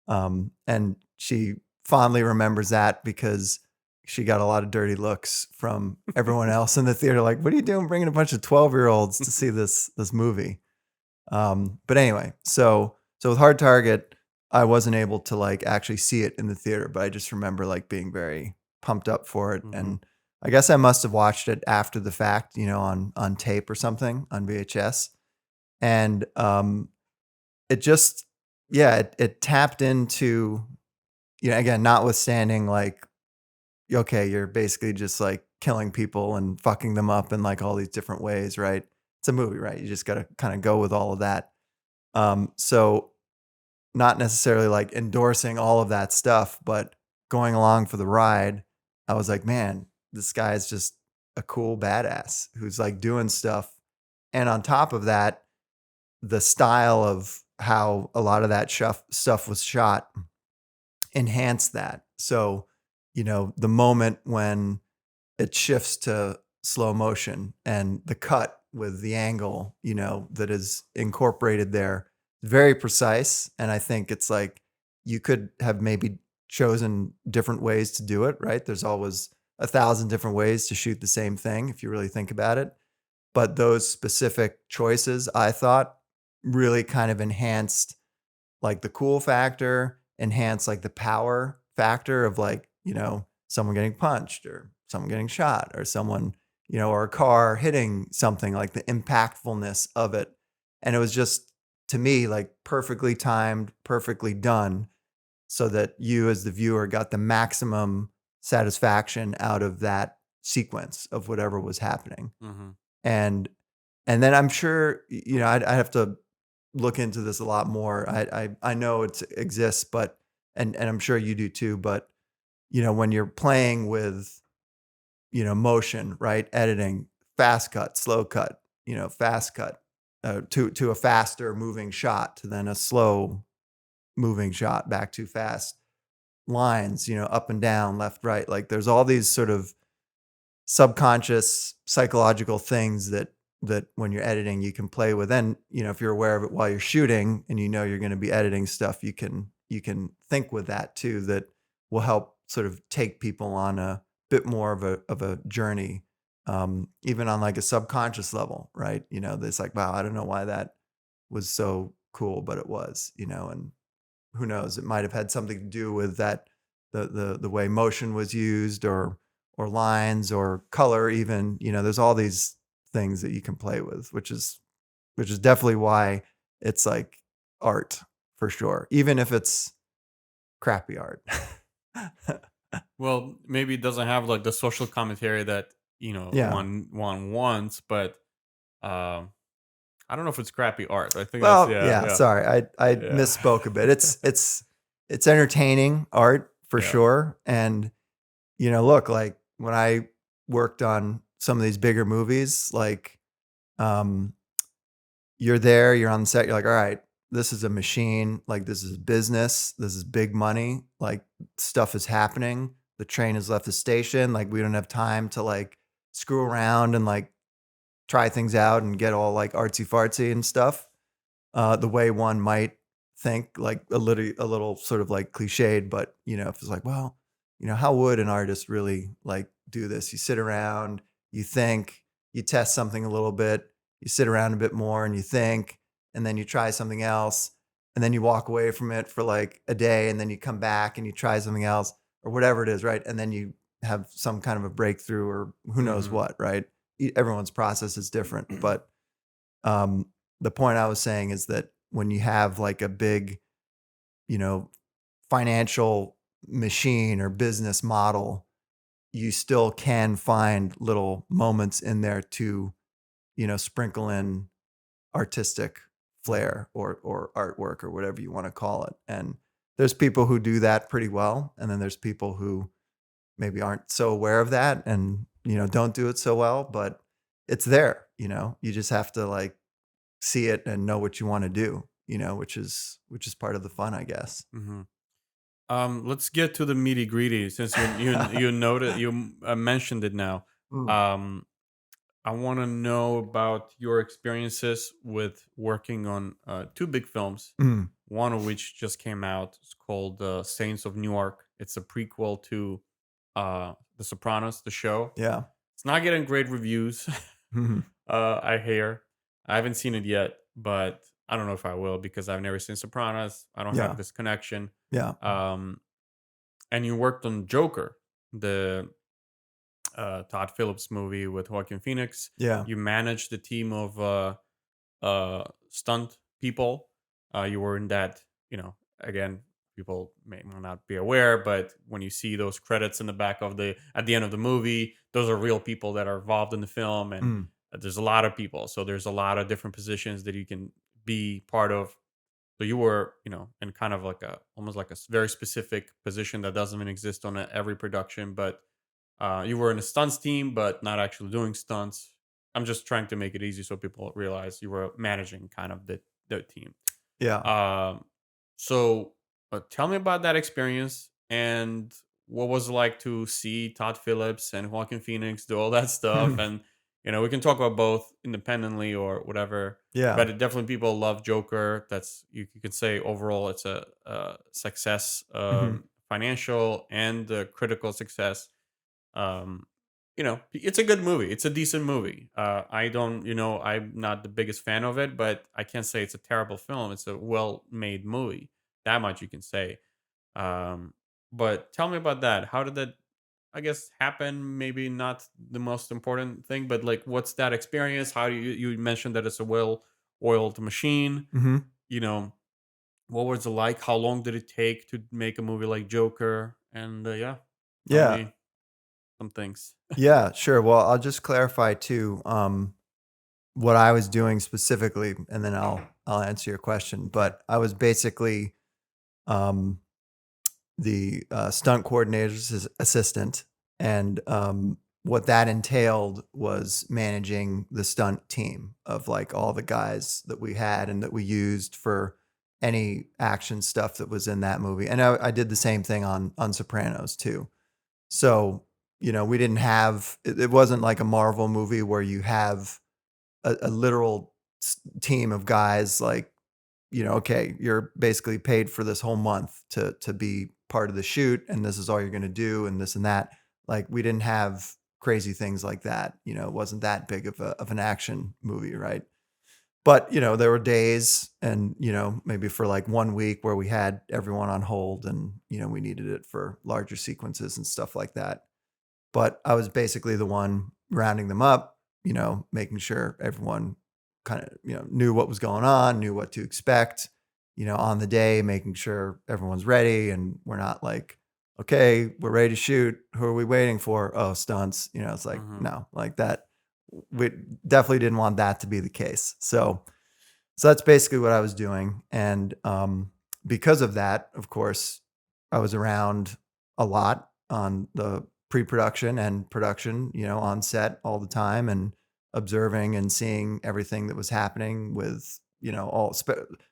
And she fondly remembers that because she got a lot of dirty looks from everyone else in the theater. Like, what are you doing bringing a bunch of 12-year-olds to see this movie? But anyway, so with Hard Target, I wasn't able to like actually see it in the theater, but I just remember like being very pumped up for it. Hmm. And I guess I must have watched it after the fact, on tape or something on VHS. And it just, yeah, it tapped into, again, notwithstanding like, okay, you're basically just like killing people and fucking them up in like all these different ways, right? It's a movie, right? You just got to kind of go with all of that. So not necessarily like endorsing all of that stuff, but going along for the ride, I was like, man, this guy is just a cool badass who's like doing stuff. And on top of that, the style of how a lot of that stuff was shot enhanced that. So, the moment when it shifts to slow motion and the cut with the angle, that is incorporated there, very precise. And I think it's like you could have maybe chosen different ways to do it, right? There's always 1,000 different ways to shoot the same thing if you really think about it. But those specific choices, I thought, really kind of enhanced like the cool factor, enhanced like the power factor of like, someone getting punched or someone getting shot or someone, or a car hitting something, like the impactfulness of it. And it was just to me like perfectly timed, perfectly done so that you as the viewer got the maximum satisfaction out of that sequence of whatever was happening. Hmm. And and then I'm sure, I'd have to look into this a lot more. I know it exists, but and I'm sure you do too, but when you're playing with, motion, right? Editing, fast cut, slow cut, fast cut, to a faster moving shot to then a slow moving shot back too fast. Lines, up and down, left, right. Like there's all these sort of subconscious psychological things that when you're editing you can play with. And if you're aware of it while you're shooting and you're going to be editing stuff, you can think with that too, that will help sort of take people on a bit more of a journey, even on like a subconscious level, right? It's like, wow, I don't know why that was so cool, but it was, and who knows, it might have had something to do with that, the way motion was used, or lines or color even. There's all these things that you can play with, which is definitely why it's like art for sure, even if it's crappy art. Well, maybe it doesn't have like the social commentary that Yeah. one wants, but um, I don't know if it's crappy art. I think that's Well, yeah, yeah, yeah, sorry. I misspoke a bit. yeah, It's entertaining art for yeah. sure. And look, like when I worked on some of these bigger movies, like um you're there, you're on the set, you're like, all right, this is a machine, like this is business, this is big money, like stuff is happening. The train has left the station, like we don't have time to like screw around and like try things out and get all like artsy fartsy and stuff. The way one might think, like a little sort of like cliched, but if it's like, well, how would an artist really like do this? You sit around, you think, you test something a little bit, you sit around a bit more and you think, and then you try something else, and then you walk away from it for like a day, and then you come back and you try something else or whatever it is, right? And then you have some kind of a breakthrough or who knows Hmm. what, right? Everyone's process is different, but um, the point I was saying is that when you have like a big, you know, financial machine or business model, you still can find little moments in there to, sprinkle in artistic Hmm. flair or artwork or whatever you want to call it. And there's people who do that pretty well, and then there's people who maybe aren't so aware of that and, don't do it so well, but it's there, you just have to like see it and know what you want to do, which is part of the fun, I guess. Hmm. Let's get to the meaty greedy since you noted mentioned it now. Mm, Um, I want to know about your experiences with working on two big films. mm, One of which just came out. It's called Saints of Newark. It's a prequel to The Sopranos, the show. yeah. It's not getting great reviews. Mhm, I hear. I haven't seen it yet, but I don't know if I will because I've never seen Sopranos. I don't have yeah, this connection. yeah, Um, and you worked on Joker, the Todd Phillips movie with Joaquin Phoenix. yeah, You managed the team of stunt people. You were in that, again, people may not be aware, but when you see those credits in the back of at the end of the movie, those are real people that are involved in the film. And mm, there's a lot of people. So there's a lot of different positions that you can be part of. So you were, in kind of like almost like a very specific position that doesn't even exist on every production, but you were in a stunts team, but not actually doing stunts. I'm just trying to make it easy so people realize you were managing kind of the team. yeah. Um, so tell me about that experience and what was it like to see Todd Phillips and Joaquin Phoenix do all that stuff. And we can talk about both independently or whatever. Yeah, But definitely, people love Joker. That's you could say overall, it's a success, mhm, financial and critical success. Um, it's a good movie. It's a decent movie. I don't, I'm not the biggest fan of it, but I can't say it's a terrible film. It's a well-made movie. That much you can say. Um, but tell me about that. How did that, I guess, happen? Maybe not the most important thing, but like, what's that experience? How do you mentioned that it's a well-oiled machine? Hmm. You know, what was it like? How long did it take to make a movie like Joker? And yeah, tell Yeah. me some things. Yeah, sure. Well, I'll just clarify too, what I was doing specifically, and then I'll answer your question. But I was basically um, the stunt coordinator's assistant, and what that entailed was managing the stunt team of like all the guys that we had and that we used for any action stuff that was in that movie. And I did the same thing on Sopranos too. So, we didn't have it wasn't like a Marvel movie where you have a literal team of guys like, okay, you're basically paid for this whole month to be part of the shoot and this is all you're going to do and this and that. Like we didn't have crazy things like that. It wasn't that big of an action movie, right? But, there were days and, maybe for like 1 week where we had everyone on hold and, we needed it for larger sequences and stuff like that. But I was basically the one rounding them up, making sure everyone kind of, knew what was going on, knew what to expect, on the day, making sure everyone's ready and we're not like, okay, we're ready to shoot. Who are we waiting for? Oh, stunts. It's like, Hmm. no, like that. We definitely didn't want that to be the case. So that's basically what I was doing. And because of that, of course, I was around a lot on the pre-production and production, on set all the time and observing and seeing everything that was happening with,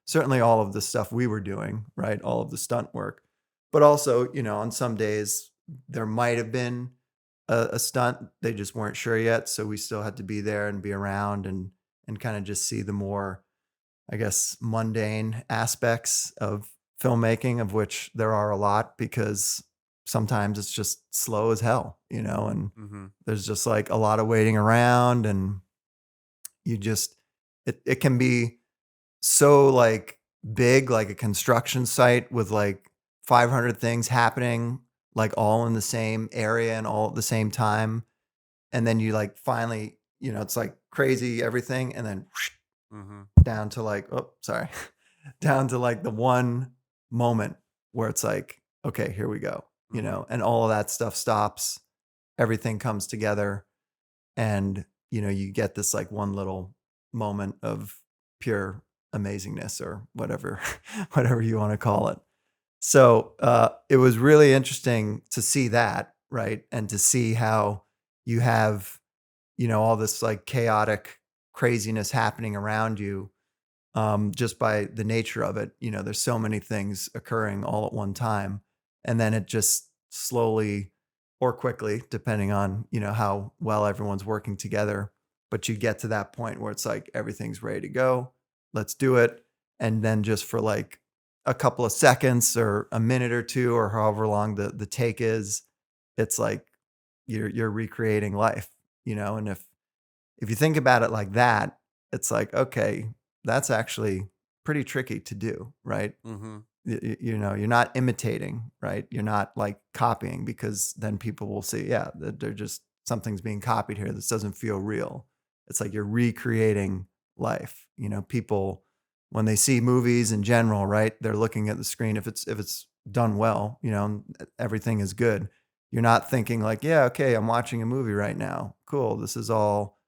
certainly all of the stuff we were doing, right? All of the stunt work. But also, on some days there might have been a stunt. They just weren't sure yet. So we still had to be there and be around and kind of just see the more, I guess, mundane aspects of filmmaking, of which there are a lot because sometimes it's just slow as hell, and Hmm. there's just like a lot of waiting around and you just, it can be so like big, like a construction site with like 500 things happening, like all in the same area and all at the same time. And then you like finally, it's like crazy everything. And then Hmm. down to like, oh, sorry, down to like the one moment where it's like, okay, here we go, Hmm. and all of that stuff stops, everything comes together, and you get this like one little moment of pure amazingness or whatever, whatever you want to call it. So it was really interesting to see that, right, and to see how you have all this like chaotic craziness happening around you, just by the nature of it. There's so many things occurring all at one time. And then it just slowly or quickly, depending on, how well everyone's working together. But you get to that point where it's like everything's ready to go. Let's do it. And then just for like a couple of seconds or a minute or two or however long the take is, it's like you're recreating life, and if you think about it like that, it's like, okay, that's actually pretty tricky to do, right? Hmm. You're not imitating, right? You're not like copying because then people will see, yeah, that they're just something's being copied here. This doesn't feel real. It's like you're recreating life. People when they see movies in general, right? They're looking at the screen. If it's done well, everything is good. You're not thinking like, yeah, okay, I'm watching a movie right now. Cool. This is all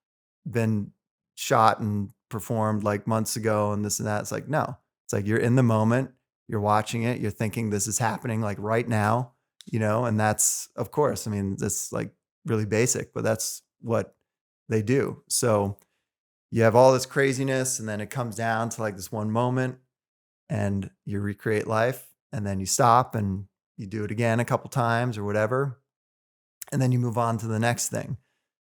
been shot and performed like months ago and this and that. It's like, no, it's like you're in the moment, you're watching it, you're thinking this is happening like right now, and that's, of course, I mean, that's like really basic, but that's what they do. So you have all this craziness and then it comes down to like this one moment and you recreate life and then you stop and you do it again a couple times or whatever. And then you move on to the next thing.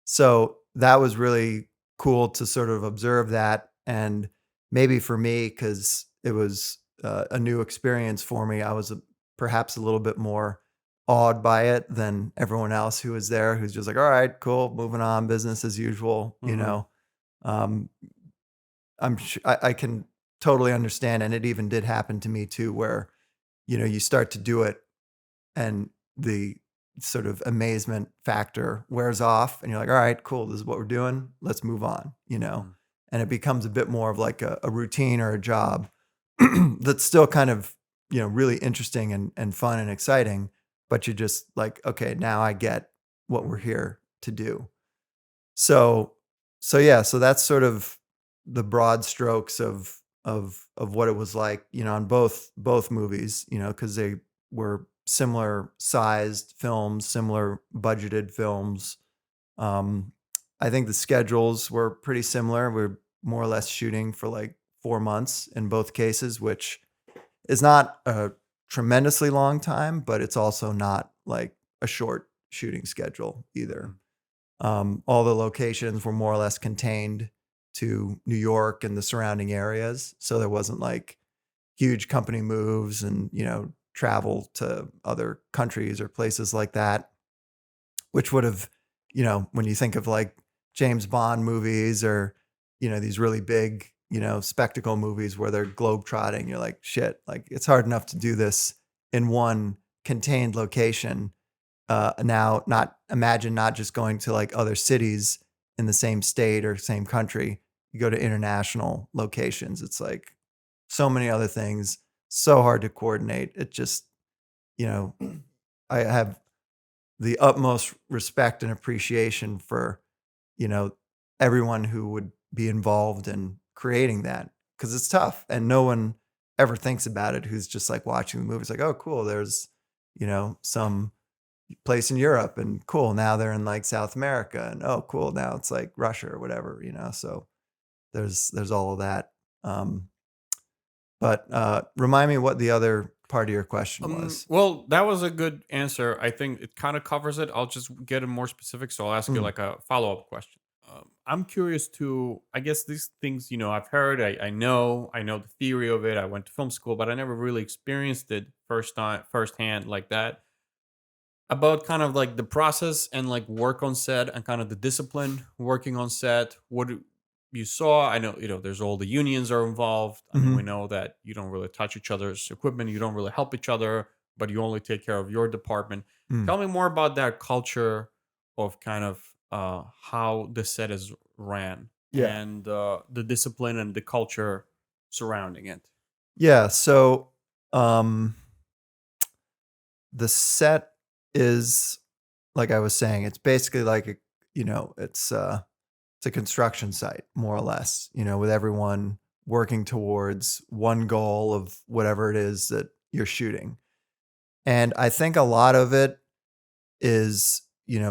So that was really cool to sort of observe that. And maybe for me, because it was a new experience for me, I was perhaps a little bit more awed by it than everyone else who was there, who's just like, all right, cool, moving on, business as usual, you Mm-hmm. know. Um, I can totally understand, and it even did happen to me too, where you start to do it, and the sort of amazement factor wears off, and you're like, all right, cool, this is what we're doing, let's move on, Mm-hmm. and it becomes a bit more of like a routine or a job that's still kind of really interesting and fun and exciting, but you're just like, okay, now I get what we're here to do. So yeah, so that's sort of the broad strokes of what it was like, on both movies, because they were similar sized films, similar budgeted films. Um, I think the schedules were pretty similar. We're more or less shooting for like 4 months in both cases, which is not a tremendously long time, but it's also not like a short shooting schedule either. All the locations were more or less contained to New York and the surrounding areas. So there wasn't like huge company moves and, travel to other countries or places like that, which would have, when you think of like James Bond movies or, these really big, spectacle movies where they're globetrotting, you're like, shit, like it's hard enough to do this in one contained location. Now, not imagine not just going to like other cities in the same state or same country. You go to international locations. It's like so many other things, so hard to coordinate. It just, you know, I have the utmost respect and appreciation for, you know, everyone who would be involved in creating that because it's tough and no one ever thinks about it who's just like watching the movie. It's like, oh, cool. There's, some place in Europe and cool. Now they're in like South America and oh, cool. Now it's like Russia or whatever, so there's all of that. Um, but remind me what the other part of your question was. Well, that was a good answer. I think it kind of covers it. I'll just get it more specific. So I'll ask you Mm, like a follow up question. I'm curious to, I guess these things, I've heard, I know the theory of it. I went to film school, but I never really experienced it firsthand like that. About kind of like the process and like work on set and kind of the discipline working on set. You saw, I know, there's all the unions are involved. I mean, we mhm, know that you don't really touch each other's equipment, you don't really help each other, but you only take care of your department. mm. Tell me more about that culture of kind of how the set is ran Yeah. and the discipline and the culture surrounding it. Yeah. So um, the set is like I was saying, it's basically like it's a construction site, more or less, with everyone working towards one goal of whatever it is that you're shooting. And I think a lot of it is,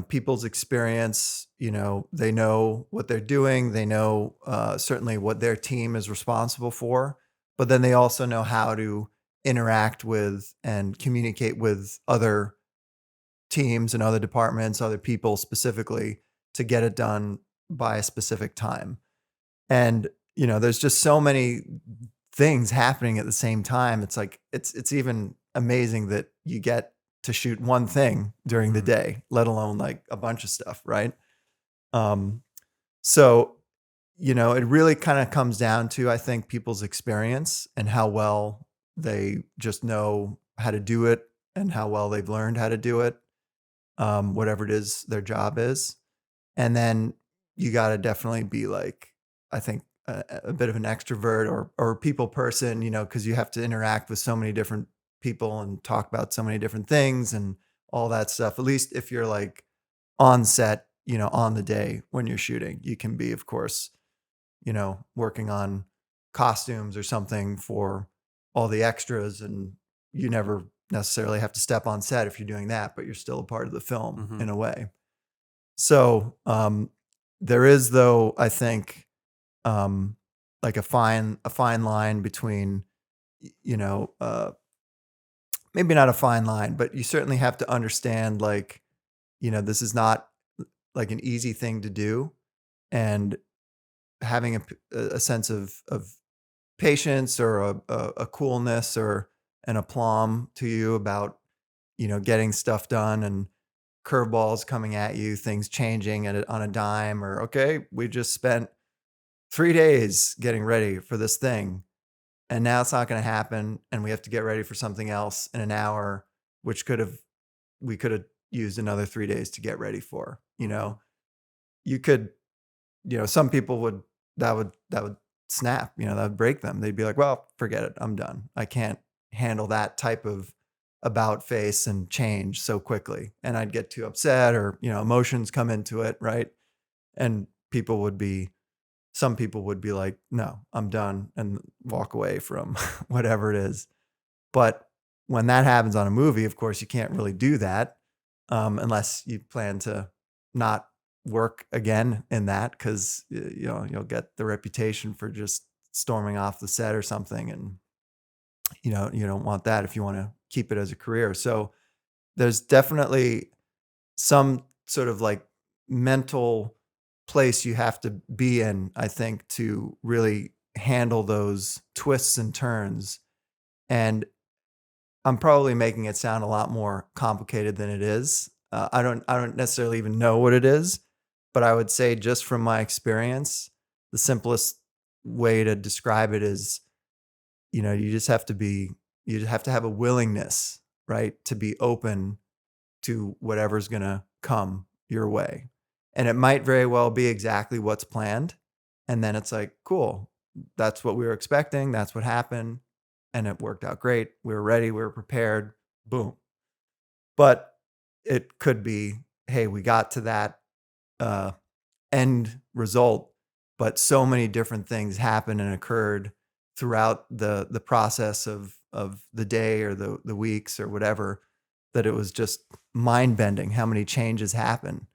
people's experience, they know what they're doing, they know certainly what their team is responsible for, but then they also know how to interact with and communicate with other teams and other departments, other people specifically to get it done by a specific time. And, there's just so many things happening at the same time. It's like it's even amazing that you get to shoot one thing during the Mhm. day, let alone like a bunch of stuff, right? Um, so, it really kind of comes down to I think people's experience and how well they just know how to do it and how well they've learned how to do it, whatever it is their job is. And then you gotta definitely be like, I think, a bit of an extrovert or a people person, because you have to interact with so many different people and talk about so many different things and all that stuff. At least if you're like on set, on the day when you're shooting, you can be, of course, working on costumes or something for all the extras, and you never necessarily have to step on set if you're doing that, but you're still a part of the film Mhm. in a way. So, there is though, I think, um, like a fine line between, maybe not a fine line, but you certainly have to understand, like, this is not like an easy thing to do, and having a sense of patience or a coolness or an aplomb to you about, getting stuff done and curveballs coming at you, things changing on a dime, or okay, we just spent 3 days getting ready for this thing, and now it's not going to happen, and we have to get ready for something else in an hour, which we could have used another 3 days to get ready for. Mhm. You could, some people that would snap, that would break them. They'd be like, well, forget it. I'm done. I can't handle that type of about face and change so quickly. And I'd get too upset, or, emotions come into it. Right. And some people would be like, no, I'm done, and walk away from whatever it is. But when that happens on a movie, of course, you can't really do that, unless you plan to not work again in that, because you'll get the reputation for just storming off the set or something, and you don't want that if you want to keep it as a career. So there's definitely some sort of like mental place you have to be in, I think, to really handle those twists and turns. And I'm probably making it sound a lot more complicated than it is. I don't necessarily even know what it is, but I would say, just from my experience, the simplest way to describe it is, you just have to you just have to have a willingness, right, to be open to whatever's going to come your way. And it might very well be exactly what's planned. And then it's like, cool, that's what we were expecting. That's what happened. And it worked out great. We were ready. We were prepared. Boom. But it could be, hey, we got to that uh, end result, but so many different things happened and occurred throughout the process of the day, or the weeks, or whatever, that it was just mind bending how many changes happen.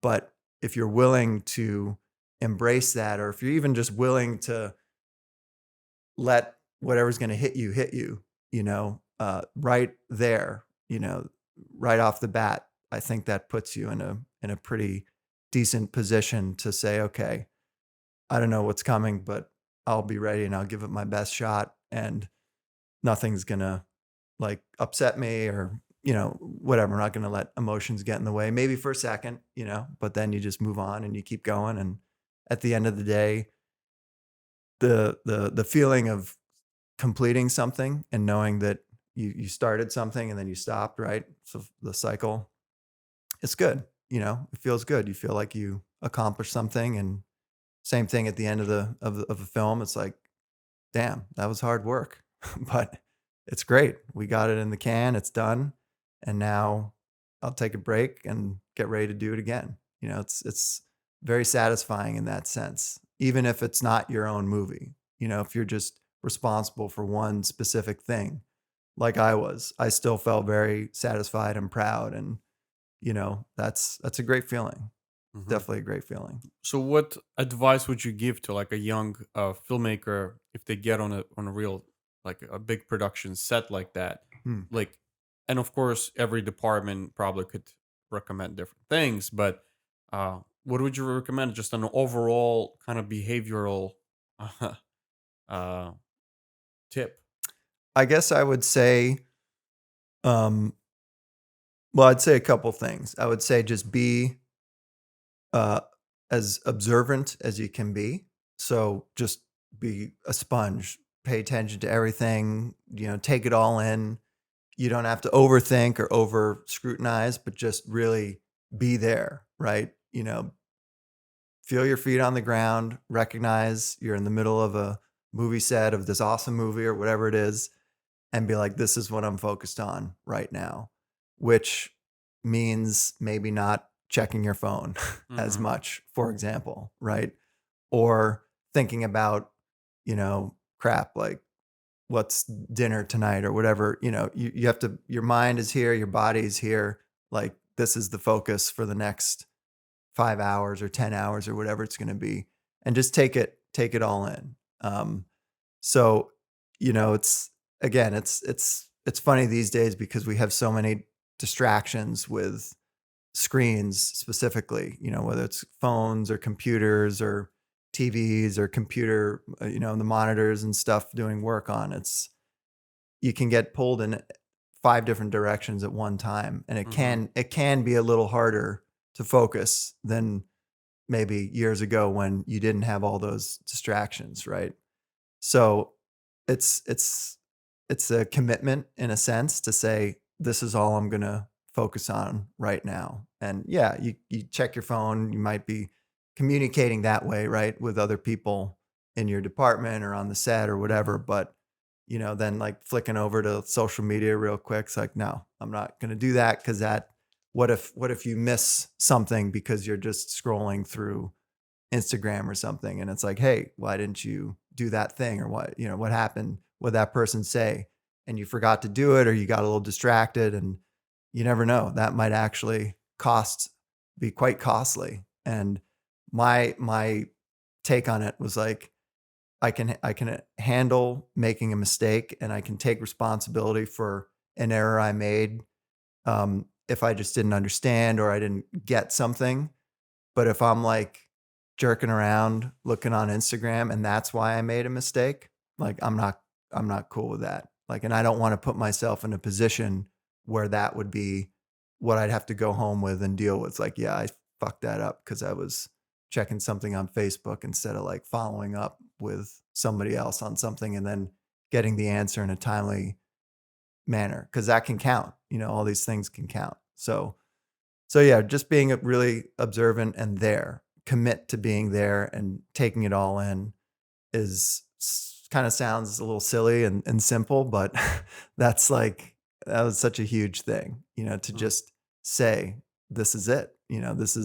But if you're willing to embrace that, or if you're even just willing to let whatever's going to hit you, right there, right off the bat, I think that puts you in a pretty decent position to say, okay, I don't know what's coming, but I'll be ready and I'll give it my best shot, and nothing's gonna like upset me, or whatever. I'm not gonna let emotions get in the way. Maybe for a second, but then you just move on and you keep going. And at the end of the day, the feeling of completing something and knowing that you started something and then you stopped, right? So the cycle, it's good. It feels good. You feel like you accomplished something. And same thing at the end of a film. It's like, damn, that was hard work, but it's great. We got it in the can. It's done, and now I'll take a break and get ready to do it again. It's very satisfying in that sense, even if it's not your own movie. If you're just responsible for one specific thing, like I still felt very satisfied and proud, and that's a great feeling. Mhm. Definitely a great feeling. So, what advice would you give to like a young filmmaker if they get on a real, like a big production set like that? Hmm. Like, and of course, every department probably could recommend different things, but what would you recommend? Just an overall kind of behavioral uh, tip. I guess I would say, um, well, I'd say a couple things. I would say, just be uh, as observant as you can be. So just be a sponge, pay attention to everything, take it all in. You don't have to overthink or over scrutinize, but just really be there, right? Feel your feet on the ground, recognize you're in the middle of a movie set of this awesome movie or whatever it is, and be like, this is what I'm focused on right now, which means maybe not checking your phone as Hmm. much, for example, right? Or thinking about, crap, like what's dinner tonight or whatever. You have to, your mind is here, your body is here. Like, this is the focus for the next 5 hours or 10 hours or whatever it's going to be. And just take it all in. So, it's, again, it's funny these days because we have so many distractions with screens specifically, whether it's phones or computers or TVs or computer, the monitors and stuff doing work on. You can get pulled in 5 different directions at one time, and Mm-hmm. it can be a little harder to focus than maybe years ago when you didn't have all those distractions, right? So it's it's it's a commitment in a sense to say this is all I'm going to focus on right now. And yeah, you check your phone, you might be communicating that way, right, with other people in your department or on the set or whatever, Mm-hmm. but then like flicking over to social media real quick, it's like no, I'm not going to do that cuz that what if you miss something because you're just scrolling through Instagram or something and it's like, "Hey, why didn't you do that thing?" or what happened? What that person say? And you forgot to do it or you got a little distracted and you never know. That might actually be quite costly. And my take on it was like I can handle making a mistake and I can take responsibility for an error I made if I just didn't understand or I didn't get something. But if I'm like jerking around looking on Instagram and that's why I made a mistake, like I'm not cool with that. Like, and I don't want to put myself in a position where that would be what I'd have to go home with and deal with. Like, yeah, I fucked that up because I was checking something on Facebook instead of like following up with somebody else on something and then getting the answer in a timely manner. Cause that can count. All these things can count. So yeah, just being really observant and there, commit to being there and taking it all in is kind of sounds a little silly and simple, but that was such a huge thing, to just say, this is it, this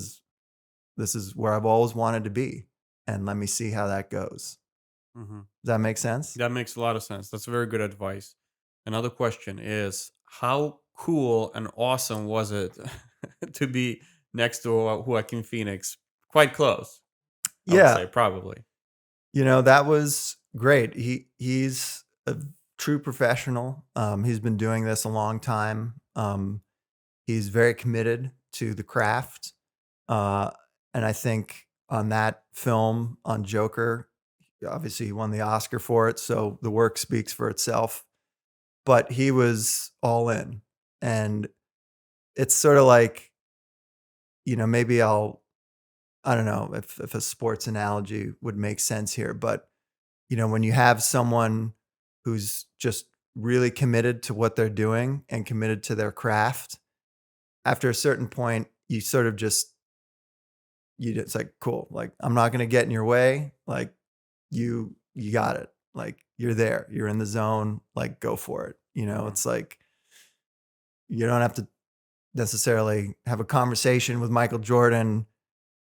is where I've always wanted to be. And let me see how that goes. Mm-hmm. Does that make sense? That makes a lot of sense. That's very good advice. Another question is, how cool and awesome was it to be next to Joaquin Phoenix? Quite close, I would Yeah. say, probably. That was great. He's a true professional. He's been doing this a long time. He's very committed to the craft. Uh, and I think on that film on Joker, obviously he won the Oscar for it, so the work speaks for itself. But he was all in. And it's sort of like, maybe I don't know if a sports analogy would make sense here, but when you have someone who's just really committed to what they're doing and committed to their craft, after a certain point, you sort of just it's like cool. Like I'm not gonna get in your way. Like you got it. Like you're there. You're in the zone. Like go for it. Mhm. It's like you don't have to necessarily have a conversation with Michael Jordan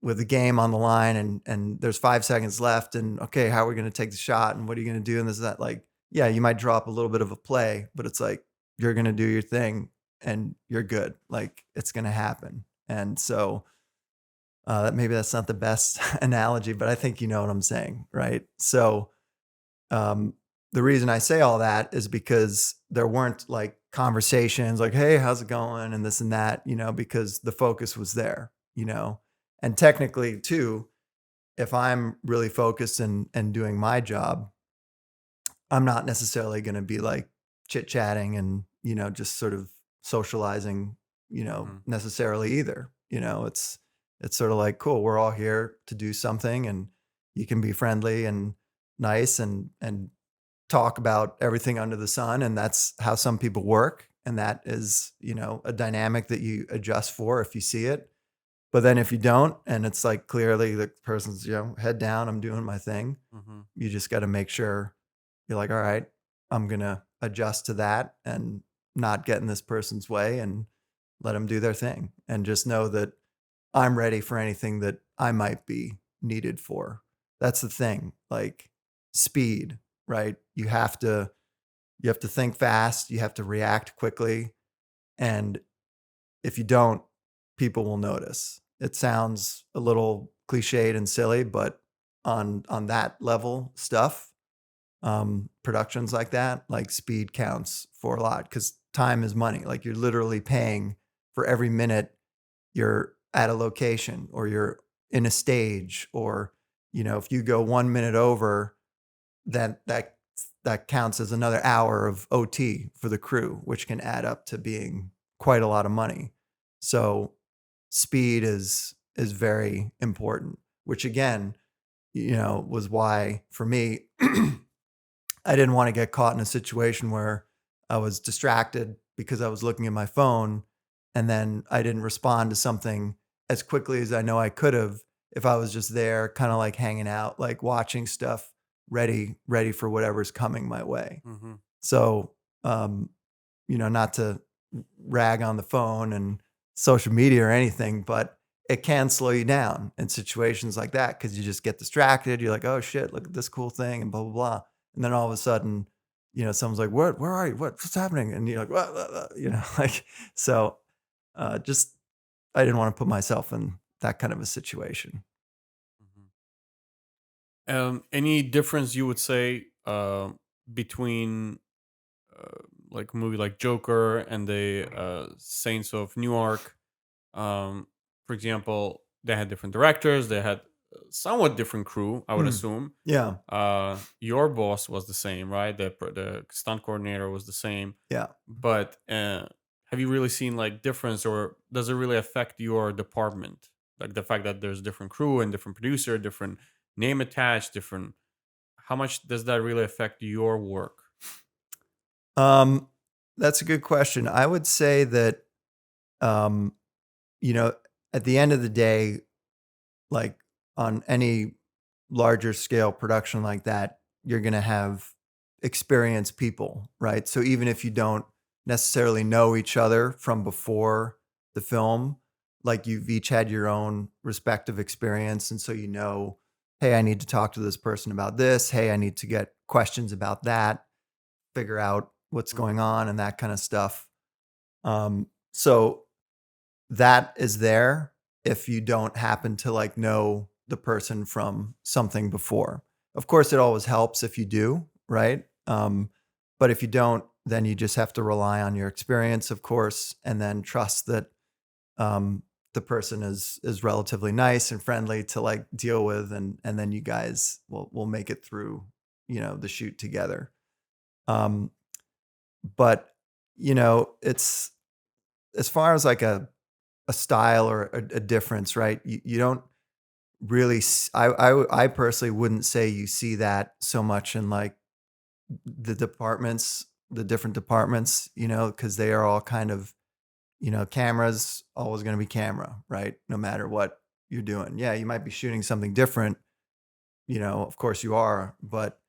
with the game on the line and there's 5 seconds left and okay, how are we going to take the shot and what are you going to do and this and that, like yeah, you might drop a little bit of a play but it's like you're going to do your thing and you're good, like it's going to happen. And so maybe that's not the best analogy but I think you know what I'm saying, right? So um, the reason I say all that is because there weren't like conversations like, hey, how's it going? And this and that, because the focus was there, and technically too, if I'm really focused and doing my job, I'm not necessarily going to be like chit chatting and, just sort of socializing, Mhm. necessarily either. It's sort of like, cool, we're all here to do something and you can be friendly and nice and talk about everything under the sun, and that's how some people work, and that is, a dynamic that you adjust for if you see it. But then if you don't, and it's like clearly the person's, head down, I'm doing my thing, Mhm. you just got to make sure you're like, all right, I'm going to adjust to that and not get in this person's way and let them do their thing. And just know that I'm ready for anything that I might be needed for. That's the thing. Like speed, right? You have to think fast, you have to react quickly, and if you don't, people will notice. It sounds a little cliched and silly, but on that level stuff, productions like that, like speed counts for a lot because time is money. Like you're literally paying for every minute you're at a location or you're in a stage, or if you go 1 minute over, then that that counts as another hour of OT for the crew, which can add up to being quite a lot of money. So speed is very important, which again, was why for me, I didn't want to get caught in a situation where I was distracted because I was looking at my phone and then I didn't respond to something as quickly as I know I could have if I was just there kind of like hanging out, like watching stuff ready for whatever's coming my way. Hmm. So, um, not to rag on the phone and social media or anything, but it can slow you down in situations like that because you just get distracted. You're like, oh shit, look at this cool thing and blah, blah, blah. And then all of a sudden, someone's like, what, where are you? What's happening? And you're like, what, like, so just, I didn't want to put myself in that kind of a situation. Any difference you would say between like a movie like Joker and the Saints of Newark? Um, for example, they had different directors. They had somewhat different crew, I would Hmm. assume. Yeah. Your boss was the same, right? The stunt coordinator was the same. Yeah. But have you really seen like difference, or does it really affect your department? Like the fact that there's different crew and different producer, different name attached, different. How much does that really affect your work? Um, that's a good question. I would say that, um, you know, at the end of the day, like on any larger scale production like that, you're going to have experienced people, right? So even if you don't necessarily know each other from before the film, like you've each had your own respective experience. And so, hey, I need to talk to this person about this. Hey, I need to get questions about that, figure out what's Mhm. going on and that kind of stuff. So that is there if you don't happen to like know the person from something before. Of course, it always helps if you do, right? But if you don't, then you just have to rely on your experience, of course, and then trust that um, the person is relatively nice and friendly to like deal with, and then you guys will make it through, the shoot together. Um, but it's as far as like a style or a difference, right? You don't really. I personally wouldn't say you see that so much in like the departments, the different departments, because they are all kind of, cameras always going to be camera, right? No matter what you're doing. Yeah, you might be shooting something different, of course you are, but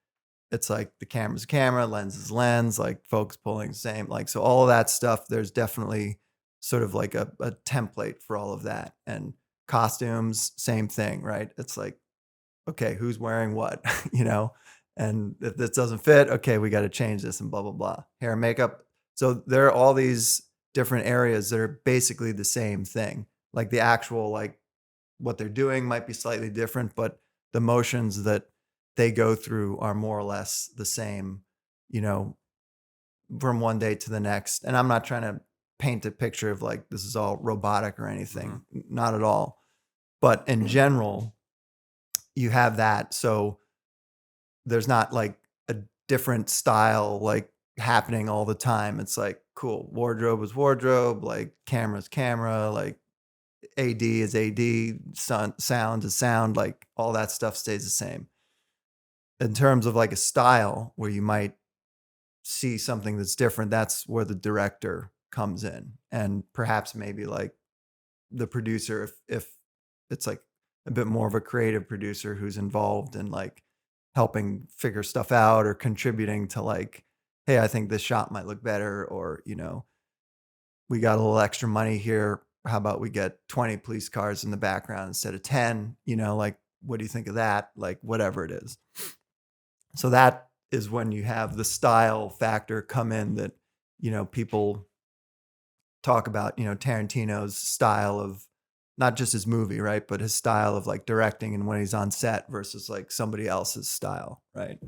it's like the camera's camera, lens is lens, like focus pulling same, like so all of that stuff. There's definitely sort of like a template for all of that, and costumes, same thing, right? It's like okay, who's wearing what, and if this doesn't fit, okay, we got to change this and blah blah blah. Hair and makeup. So there are all these different areas that are basically the same thing. Like the actual like what they're doing might be slightly different, but the motions that they go through are more or less the same, you know, from one day to the next. And I'm not trying to paint a picture of like this is all robotic or Mhm. anything, not at all. But in general, you have that. So there's not like a different style like happening all the time. It's like cool, wardrobe is wardrobe, like camera's camera, like AD is AD, sound is sound, like all that stuff stays the same. In terms of like a style where you might see something that's different, that's where the director comes in. And perhaps maybe like the producer, if it's like a bit more of a creative producer who's involved in like helping figure stuff out or contributing to like, hey, I think this shot might look better, or we got a little extra money here. How about we get 20 police cars in the background instead of 10? Like, what do you think of that? Like, whatever it is. So that is when you have the style factor come in that, people talk about, Tarantino's style of not just his movie, right? But his style of like directing and when he's on set versus like somebody else's style, right?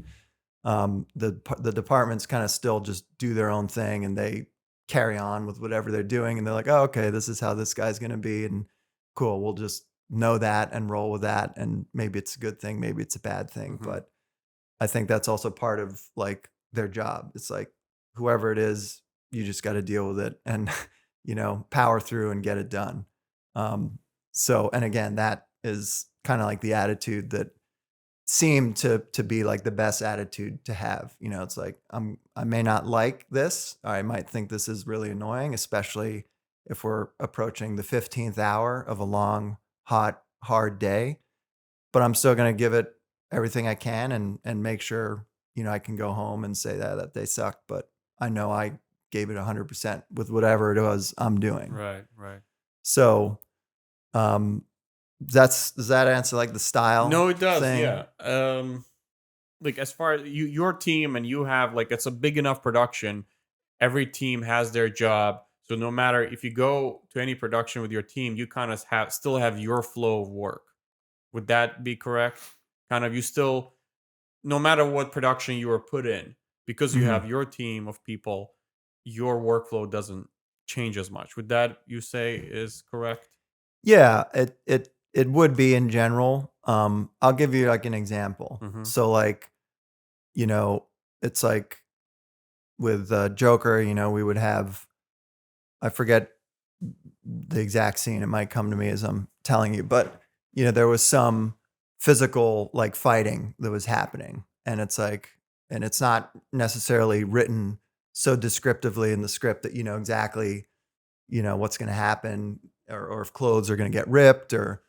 The departments kind of still just do their own thing and they carry on with whatever they're doing, and they're like, oh, okay, this is how this guy's going to be, and cool, we'll just know that and roll with that, and maybe it's a good thing, maybe it's a bad thing, Mhm. but I think that's also part of like their job. It's like whoever it is, you just got to deal with it and power through and get it done. Um, so, and again, that is kind of like the attitude that seemed to be like the best attitude to have. It's like I may not like this, or I might think this is really annoying, especially if we're approaching the 15th hour of a long, hot, hard day. But I'm still gonna give it everything I can and make sure, I can go home and say that they suck, but I know I gave it 100% with whatever it was I'm doing. Right, right. So, um, does that answer like the style No, it does. thing? Yeah. Like as far as your team and you have like it's a big enough production. Every team has their job. So no matter if you go to any production with your team, you kind of still have your flow of work. Would that be correct? Kind of you still, no matter what production you are put in, because you Mhm. have your team of people, your workflow doesn't change as much. Would that you say is correct? Yeah, it would be in general. I'll give you like an example. Mm-hmm. So like, you know, it's like with Joker, we would have I forget the exact scene. It might come to me as I'm telling you, but there was some physical like fighting that was happening, and it's like, and it's not necessarily written so descriptively in the script that you know exactly what's going to happen, or if clothes are going to get ripped, or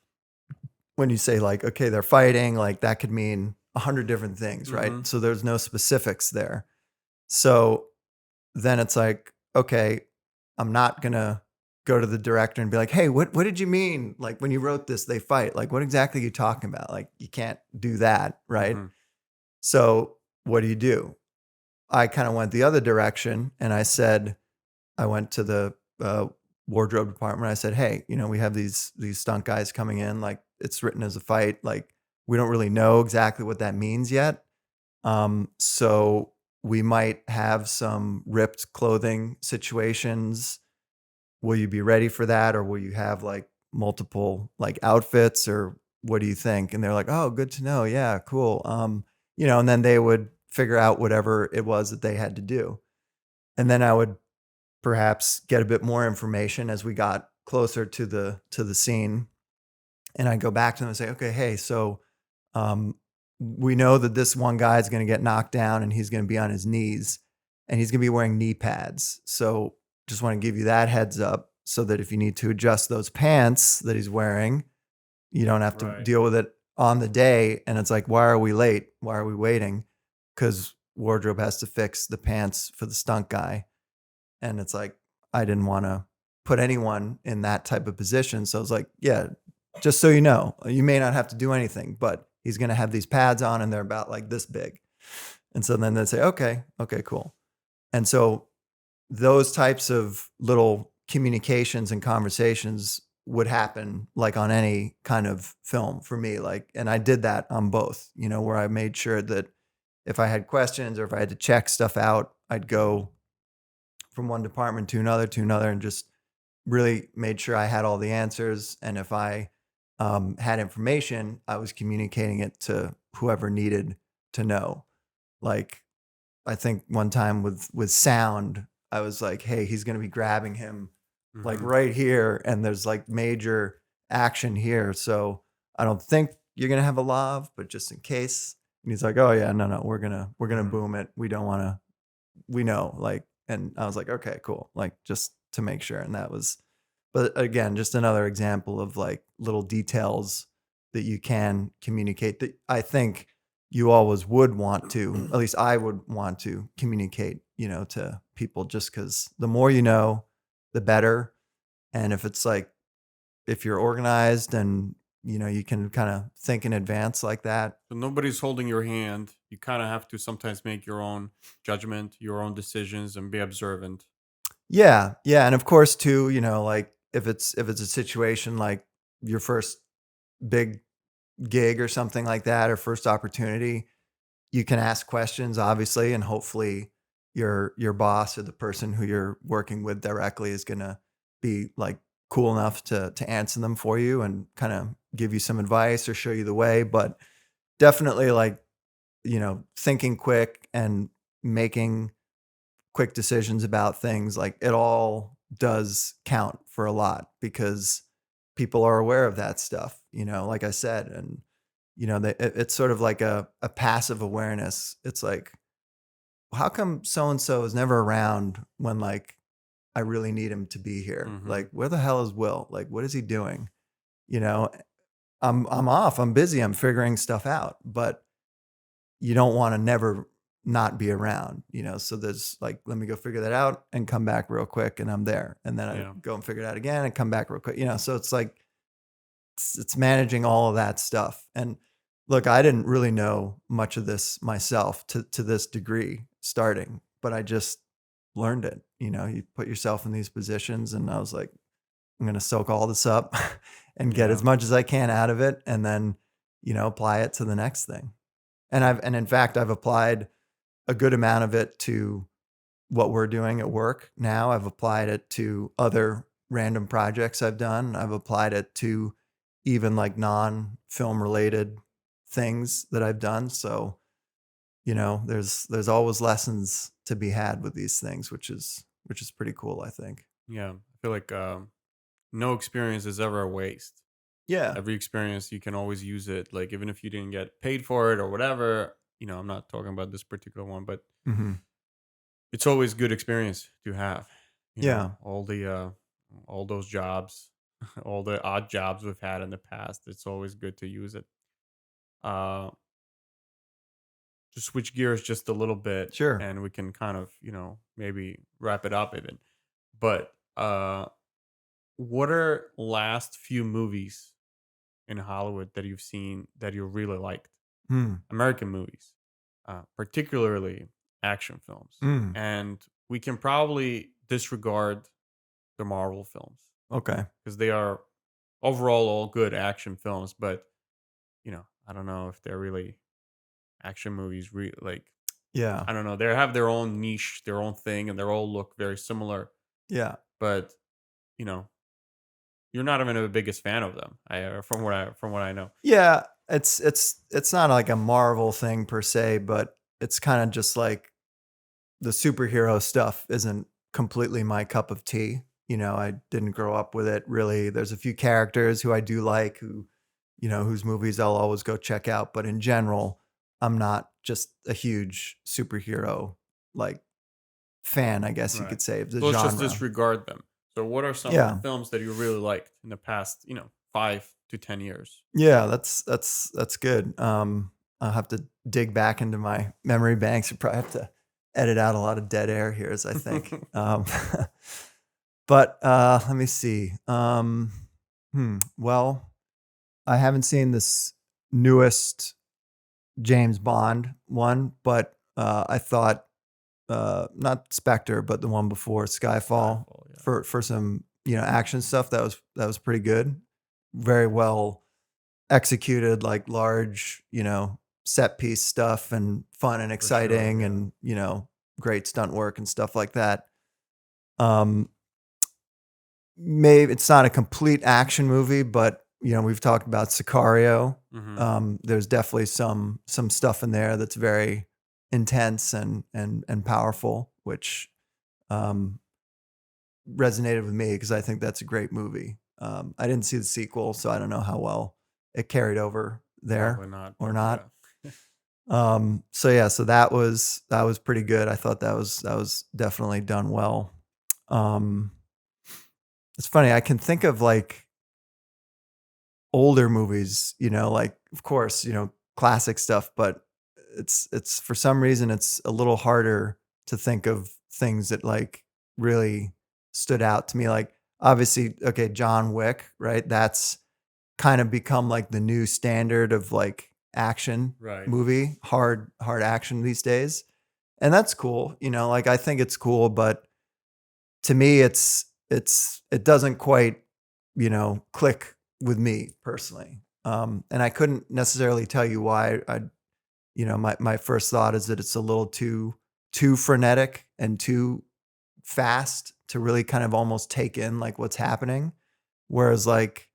when you say like, okay, they're fighting, like that could mean 100 different things, right? Mm-hmm. So there's no specifics there. So then it's like, okay, I'm not gonna go to the director and be like, hey, what did you mean? Like when you wrote this, they fight. Like, what exactly are you talking about? Like, you can't do that, right? Mm-hmm. So what do? I kind of went the other direction and I said, I went to the wardrobe department. I said, hey, we have these stunt guys coming in. Like, it's written as a fight. Like, we don't really know exactly what that means yet. So we might have some ripped clothing situations. Will you be ready for that? Or will you have like multiple like outfits, or what do you think? And they're like, oh, good to know. Yeah, cool. And then they would figure out whatever it was that they had to do. And then I would perhaps get a bit more information as we got closer to the scene. And I'd go back to them and say, okay, hey, so um, we know that this one guy is going to get knocked down and he's going to be on his knees and he's going to be wearing knee pads. So just want to give you that heads up so that if you need to adjust those pants that he's wearing, you don't have to Right. deal with it on the day. And it's like, why are we late? Why are we waiting? Because wardrobe has to fix the pants for the stunt guy. And it's like, I didn't want to put anyone in that type of position. So I was like, yeah, just so you know, you may not have to do anything, but he's going to have these pads on and they're about like this big. And so then they'd say, okay, okay, cool. And so those types of little communications and conversations would happen like on any kind of film for me. Like, and I did that on both, where I made sure that if I had questions or if I had to check stuff out, I'd go from one department to another, and just really made sure I had all the answers. And if I had information, I was communicating it to whoever needed to know. Like, I think one time with sound, I was like, "Hey, he's going to be grabbing him like Mm-hmm. right here, and there's like major action here. So I don't think you're going to have a lav, but just in case." And he's like, "Oh yeah, no, we're gonna Mm-hmm. boom it. We don't want to. We know." Like, and I was like, "Okay, cool." Like, just to make sure. And that was, but again, just another example of like little details that you can communicate that I think you always would want to, at least I would want to communicate, to people, just because the more you know, the better. And if it's like, if you're organized and, you can kind of think in advance like that. So nobody's holding your hand. You kind of have to sometimes make your own judgment, your own decisions, and be observant. Yeah. Yeah. And of course too, like if it's a situation like your first big gig or something like that, or first opportunity, you can ask questions obviously, and hopefully your boss or the person who you're working with directly is going to be like cool enough to answer them for you and kind of give you some advice or show you the way. But definitely, like, thinking quick and making quick decisions about things, like it all does count for a lot because people are aware of that stuff, like I said. And, it's sort of like a passive awareness. It's like, how come so and so is never around when like I really need him to be here? Hmm. Like, where the hell is Will? Like, what is he doing? You know, I'm off. I'm busy. I'm figuring stuff out. But you don't want to never not be around. So there's like, let me go figure that out and come back real quick, and I'm there. And then I Yeah. go and figure it out again and come back real quick. So it's like it's managing all of that stuff. And look, I didn't really know much of this myself to this degree starting, but I just learned it. You put yourself in these positions, and I was like, I'm going to soak all this up and get Yeah. as much as I can out of it, and then, apply it to the next thing. And in fact, I've applied a good amount of it to what we're doing at work now. I've applied it to other random projects I've done. I've applied it to even like non-film related things that I've done. So, there's always lessons to be had with these things, which is pretty cool, I think. Yeah. I feel like no experience is ever a waste. Yeah. Every experience you can always use it. Like even if you didn't get paid for it or whatever, I'm not talking about this particular one, but Hmm. it's always good experience to have. Yeah. All those jobs, all the odd jobs we've had in the past. It's always good to use it. Uh, to switch gears just a little bit, Sure. and we can kind of maybe wrap it up even. But what are last few movies in Hollywood that you've seen that you really liked? Hmm. American movies, particularly action films. Mm. And we can probably disregard the Marvel films Okay. because they are overall all good action films. But, I don't know if they're really action movies. Like, Yeah. I don't know. They have their own niche, their own thing, and they all look very similar. Yeah. But, you know, you're not even the biggest fan of them. From what I know. Yeah. It's not like a Marvel thing per se, but it's kind of just like the superhero stuff isn't completely my cup of tea. I didn't grow up with it really. There's a few characters who I do like, whose movies I'll always go check out. But in general, I'm not just a huge superhero like fan, I guess you Right. could say, of the So let's just genre. disregard them. So what are some Yeah. films that you really liked in the past, 5 to 10 years? Yeah, that's good. I'll have to dig back into my memory banks. You probably have to edit out a lot of dead air here, as I think. But let me see. Well, I haven't seen this newest James Bond one, but I thought not Spectre, but the one before Skyfall Skyfall, yeah. for some action stuff that was pretty good, very well executed, like large set piece stuff and fun and For sure, exciting, yeah. and great stunt work and stuff like that. Um, Maybe it's not a complete action movie, but we've talked about Sicario. Mhm. There's definitely some stuff in there that's very intense and powerful, which um, resonated with me because I think that's a great movie. I didn't see the sequel, so I don't know how well it carried over there Probably not, or but not. yeah. So yeah, so that was pretty good. I thought that was definitely done well. Um, it's funny. I can think of like older movies, like of course, classic stuff, but it's for some reason it's a little harder to think of things that like really stood out to me. Like obviously, okay, John Wick, right? That's kind of become like the new standard of like action Right. movie, hard action these days. And that's cool, like I think it's cool, but to me it doesn't quite click with me personally. And I couldn't necessarily tell you why. My first thought is that it's a little too frenetic and too fast to really kind of almost take in like what's happening. Whereas like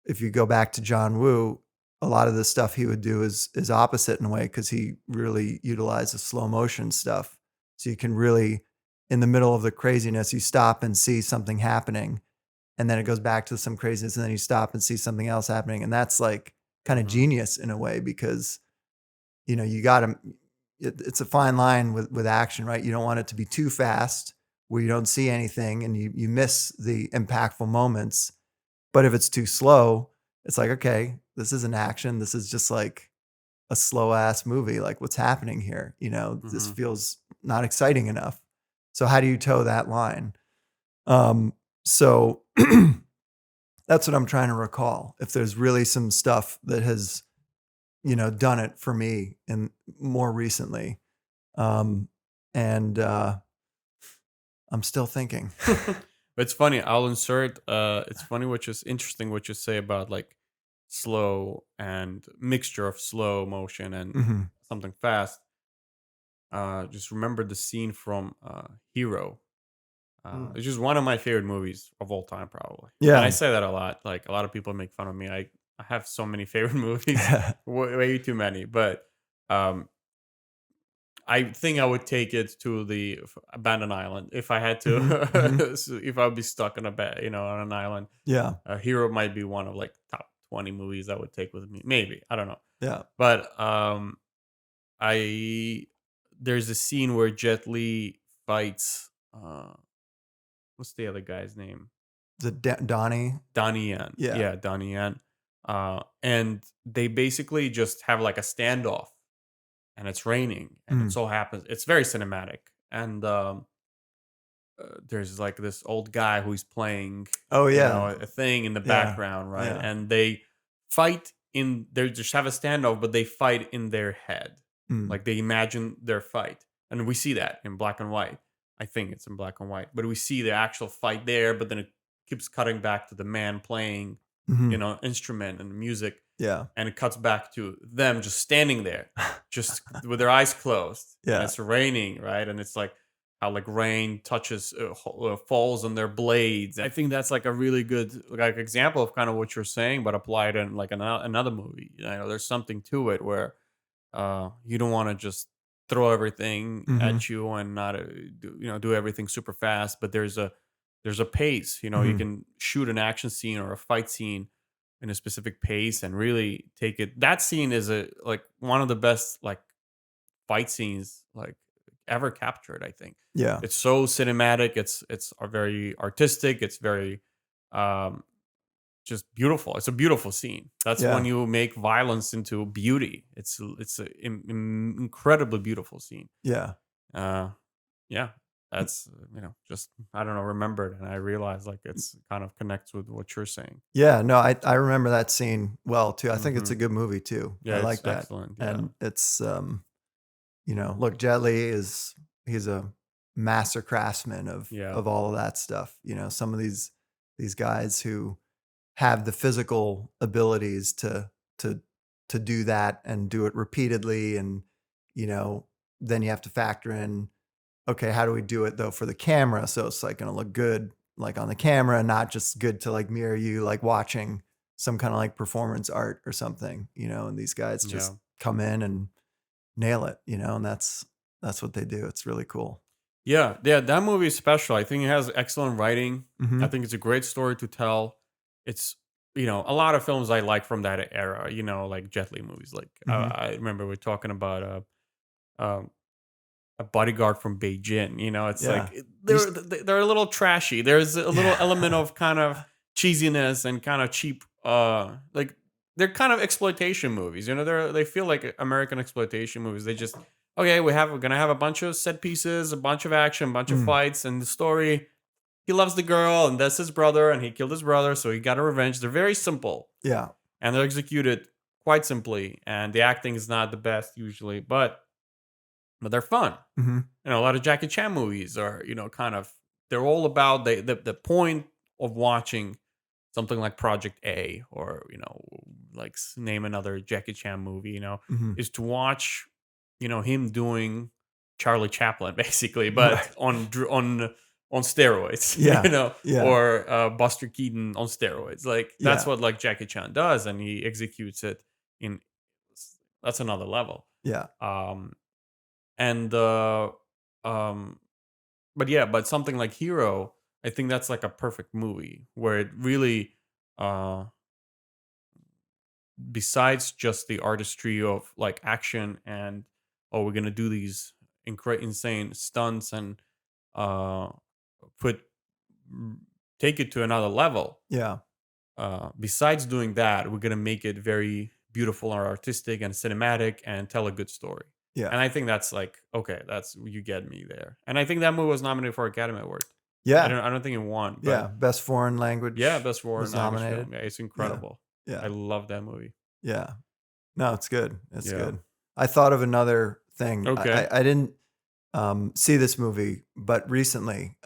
if you go back to John Woo, a lot of the stuff he would do is opposite in a way because he really utilizes slow motion stuff. So you can really, in the middle of the craziness, you stop and see something happening, and then it goes back to some craziness, and then you stop and see something else happening, and that's like kind of Mhm. genius in a way because you got to. It's a fine line with action, right? You don't want it to be too fast where you don't see anything and you miss the impactful moments. But if it's too slow, it's like, okay, this isn't action. This is just like a slow ass movie. Like, what's happening here? This Mhm. feels not exciting enough. So how do you toe that line? So that's what I'm trying to recall. If there's really some stuff that has, done it for me and more recently. Um, and I'm still thinking. But it's funny. I'll insert. It's funny, which is interesting, what you say about like slow and mixture of slow motion and Mhm. something fast. Just remember the scene from Hero. Mm. It's just one of my favorite movies of all time, probably. And I Yeah. say that a lot. Like a lot of people make fun of me. I have so many favorite movies, way too many. But um, I think I would take it to the abandoned island if I had Mhm. Mhm. to. So if I would be stuck on on an island. Yeah. Hero might be one of like top 20 movies I would take with me. Maybe I don't know, Yeah. but I there's a scene where Jet Li fights. What's the other guy's name? The Donnie. Donnie Yen. Yeah. Yeah, Donnie Yen. And they basically just have like a standoff, and it's raining, and it Mm. so happens it's very cinematic, and there's like this old guy who's playing, Oh, yeah. a thing in the Yeah. background, right? Yeah. And they fight they just have a standoff, but they fight in their head. Mm. Like they imagine their fight. And we see that in black and white. I think it's in black and white, but we see the actual fight there, but then it keeps cutting back to the man playing, Mhm. instrument and music. Yeah. And it cuts back to them just standing there, just with their eyes closed, and Yeah. it's raining, right? And it's like how like rain touches, falls on their blades. I think that's like a really good like example of kind of what you're saying, but applied in like another movie. There's something to it where you don't want to just throw everything Mhm. at you and not do everything super fast, but there's a pace. You Mhm. can shoot an action scene or a fight scene in a specific pace and really take it. That scene is a like one of the best like fight scenes like ever captured, I think. Yeah. It's so cinematic, it's very artistic, it's very um just beautiful. It's a beautiful scene. That's when Yeah. you make violence into beauty. It's an incredibly beautiful scene. Yeah. Uh yeah, that's just I don't know, remembered, and I realized like it's kind of connects with what you're saying. Yeah. No, I remember that scene well too. I think it's Hmm. a good movie too. I Yeah, it's like that. excellent. Yeah. And it's look, Jet Li he's a master craftsman Yeah. of all of that stuff. Some of these guys who have the physical abilities to to do that and do it repeatedly, and you know then you have to factor in, okay, how do we do it though for the camera so it's like going to look good like on the camera and not just good to like mirror you like watching some kind of like performance art or something, and these guys Yeah. just come in and nail it, and that's what they do. It's really cool. Yeah, yeah, that movie is special. I think it has excellent writing. I Mhm. think it's a great story to tell. It's a lot of films I like from that era. Like Jet Li movies. Like Mhm. I remember we're talking about um, a Bodyguard from Beijing. It's like Yeah. You s- they're a little trashy. There's a little element Yeah. of kind of cheesiness and kind of cheap. Like they're kind of exploitation movies. They feel like American exploitation movies. They just okay. We're gonna have a bunch of set pieces, a bunch of action, a bunch of Mm. fights, and the story. He loves the girl, and that's his brother, and he killed his brother, so he got a revenge. They're very simple, Yeah. and they're executed quite simply, and the acting is not the best usually, but they're fun. Mhm. A lot of Jackie Chan movies are, kind of they're all about the point of watching something like Project A or, like name another Jackie Chan movie, Mhm. is to watch, him doing Charlie Chaplin basically, but Right. on steroids, Yeah. Yeah. or Buster Keaton on steroids. Like that's Yeah. what like Jackie Chan does, and he executes it in that's another level. Yeah. Um, and um, but yeah, but something like Hero, I think that's like a perfect movie where it really, uh, besides just the artistry of like action and oh, we're gonna do these insane stunts and uh, put take it to another level. Yeah. Besides doing that, we're gonna make it very beautiful and artistic and cinematic and tell a good story. Yeah. And I think that's like okay, that's you get me there. And I think that movie was nominated for Academy Award. Yeah. I don't think it won, Yeah. but Best foreign language yeah, best foreign was language nominated. film. Yeah, it's Yeah. incredible. I Yeah. love that movie. Yeah. No, it's good. It's Yeah. good. I thought of another thing. Okay. I didn't see this movie, but recently,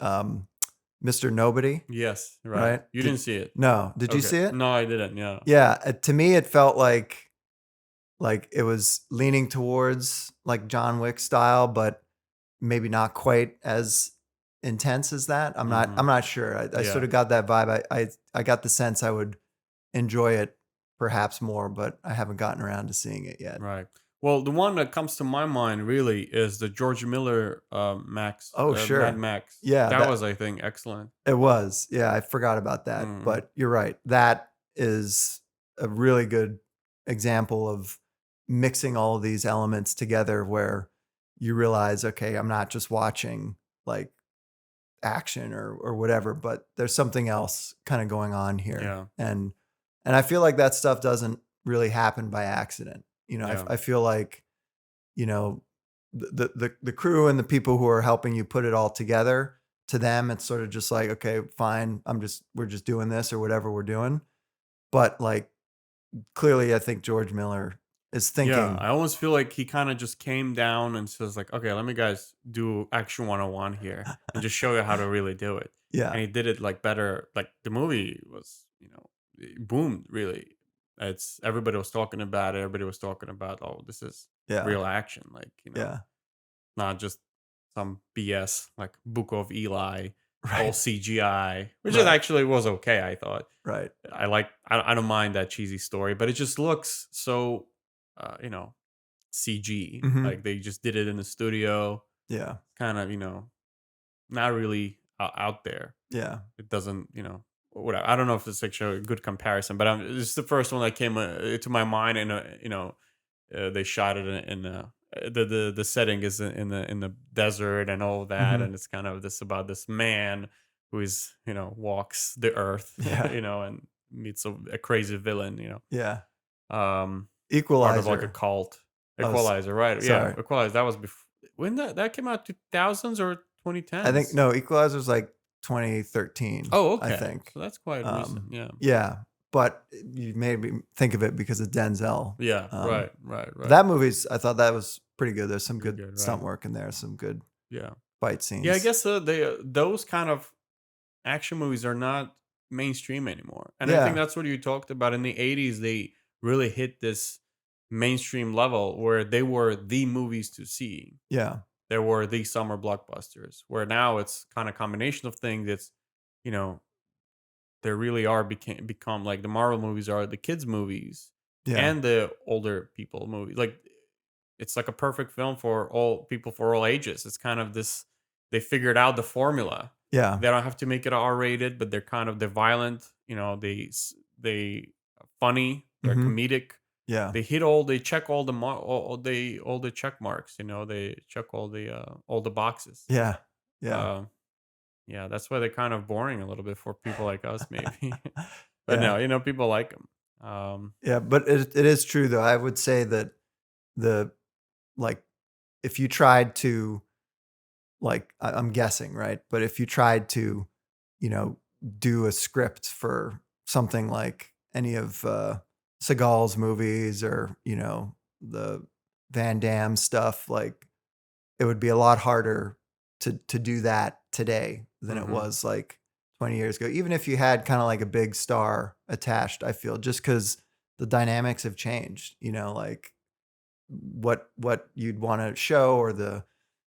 Mr. Nobody, Yes. Right. right? You didn't see it. No, did you Okay. see it? No, I didn't. Yeah. Yeah, to me it felt like it was leaning towards like John Wick style, but maybe not quite as intense as that. I'm not sure. I Yeah. sort of got that vibe. I got the sense I would enjoy it perhaps more, but I haven't gotten around to seeing it yet. Right. Well, the one that comes to my mind really is the George Miller Oh, Mad sure. Max. Yeah, That was, I think, excellent. it was. Yeah, I forgot about that. Mm. But you're right. That is a really good example of mixing all of these elements together where you realize, okay, I'm not just watching like action or whatever, but there's something else kind of going on here. Yeah. And I feel like that stuff doesn't really happen by accident. You know, Yeah. I feel like, you know, the crew and the people who are helping you put it all together, to them it's sort of just like, okay, fine, we're just doing this or whatever we're doing. But like clearly I think George Miller is Yeah. thinking, I almost feel like he kind of just came down and says like, okay, let me guys do action 101 here and just show you how to really do it. yeah, And he did it like better. Like the movie was, it boomed really. It's everybody was talking about it. Everybody was talking about, oh, this is yeah, real action. Like, yeah, not just some BS like Book of Eli, all right, CGI, which Right. actually was okay. I thought right, I don't mind that cheesy story, but it just looks so, CG. hmm Like they just did it in the studio, yeah, kind of, not really out there. yeah, It doesn't, whatever. I don't know if it's actually a good comparison, but it's the first one that came to my mind. And they shot it in the setting is in the desert and all that, hmm and it's kind of this about this man who is walks the earth, yeah, and meets a crazy villain, yeah. um, part of like a Equalizer. cult. Oh, Equalizer, right? Yeah, sorry. Equalizer. That was before. When that came out, 2000s or I think 2010s? no, Equalizer's like 2013, Oh, I okay. think. So that's quite recent. Yeah. Yeah, but you made me think of it because of Denzel. Yeah. Um, Right. that I thought that was pretty good. There's some Pretty good good, stunt right? work in there, some good Yeah. fight Yeah, I scenes. guess those kind of action movies are not mainstream anymore. And I think Yeah, that's what you talked about in the 80s. They really hit this mainstream level where they were the movies to see. yeah, There were the summer blockbusters. Where now it's kind of combination of things. It's, you know, there really are become like the Marvel movies are the kids movies yeah, and the older people movies. Like it's like a perfect film for all people for all ages. It's kind of this they figured out the formula. yeah. They don't have to make it R rated, but they're violent. They funny. They're hmm comedic. Yeah, They check all the check marks. They check all the boxes. yeah, yeah, Uh, yeah, that's why they're kind of boring a little bit for people like us, maybe. But yeah, no, people like them. yeah. But it is true though. I would say that the like if you tried to like I'm guessing, right? But if you tried to, you know, do a script for something like any of Seagal's movies or, you know, the Van Damme stuff, like it would be a lot harder to do that today than it hmm was like 20 years ago. Even if you had kind of like a big star attached, I feel just because the dynamics have changed, you know, like what you'd want to show or the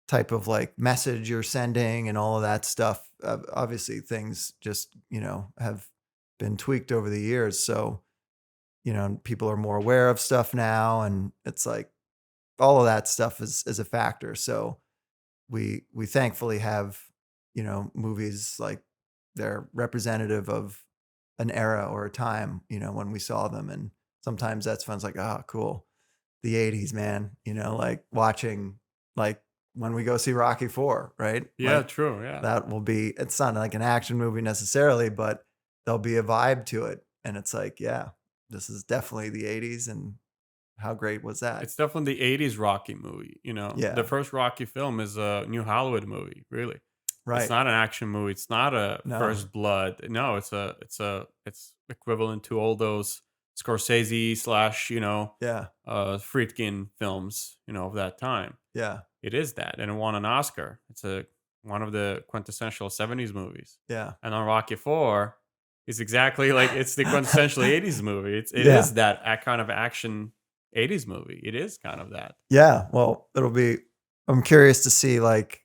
type of like message you're sending and all of that stuff. Obviously, things just have been tweaked over the years. So you know, people are more aware of stuff now, and it's like all of that stuff is a factor. So we thankfully have, you know, movies like they're representative of an era or a time, you know, when we saw them. And sometimes that's fun. It's like, oh, cool. The 80s, man, you know, like watching, like when we go see Rocky 4, right? Yeah, Like true. Yeah. that will be, it's not like an action movie necessarily, but there'll be a vibe to it. And it's like, yeah, this is definitely the 80s. And how great was that? It's definitely the 80s Rocky movie. You know, the Yeah, first Rocky film is a New Hollywood movie, really. It's right. not an action movie. It's not a No, First Blood. No, it's equivalent to all those Scorsese slash, yeah, Friedkin films, of that time. yeah, It is that, and it won an Oscar. It's one of the quintessential 70s movies. yeah. And on Rocky 4 is exactly like it's the quintessential 80s movie. It Yeah, is that kind of action 80s movie. It is kind of that. yeah. Well, I'm curious to see like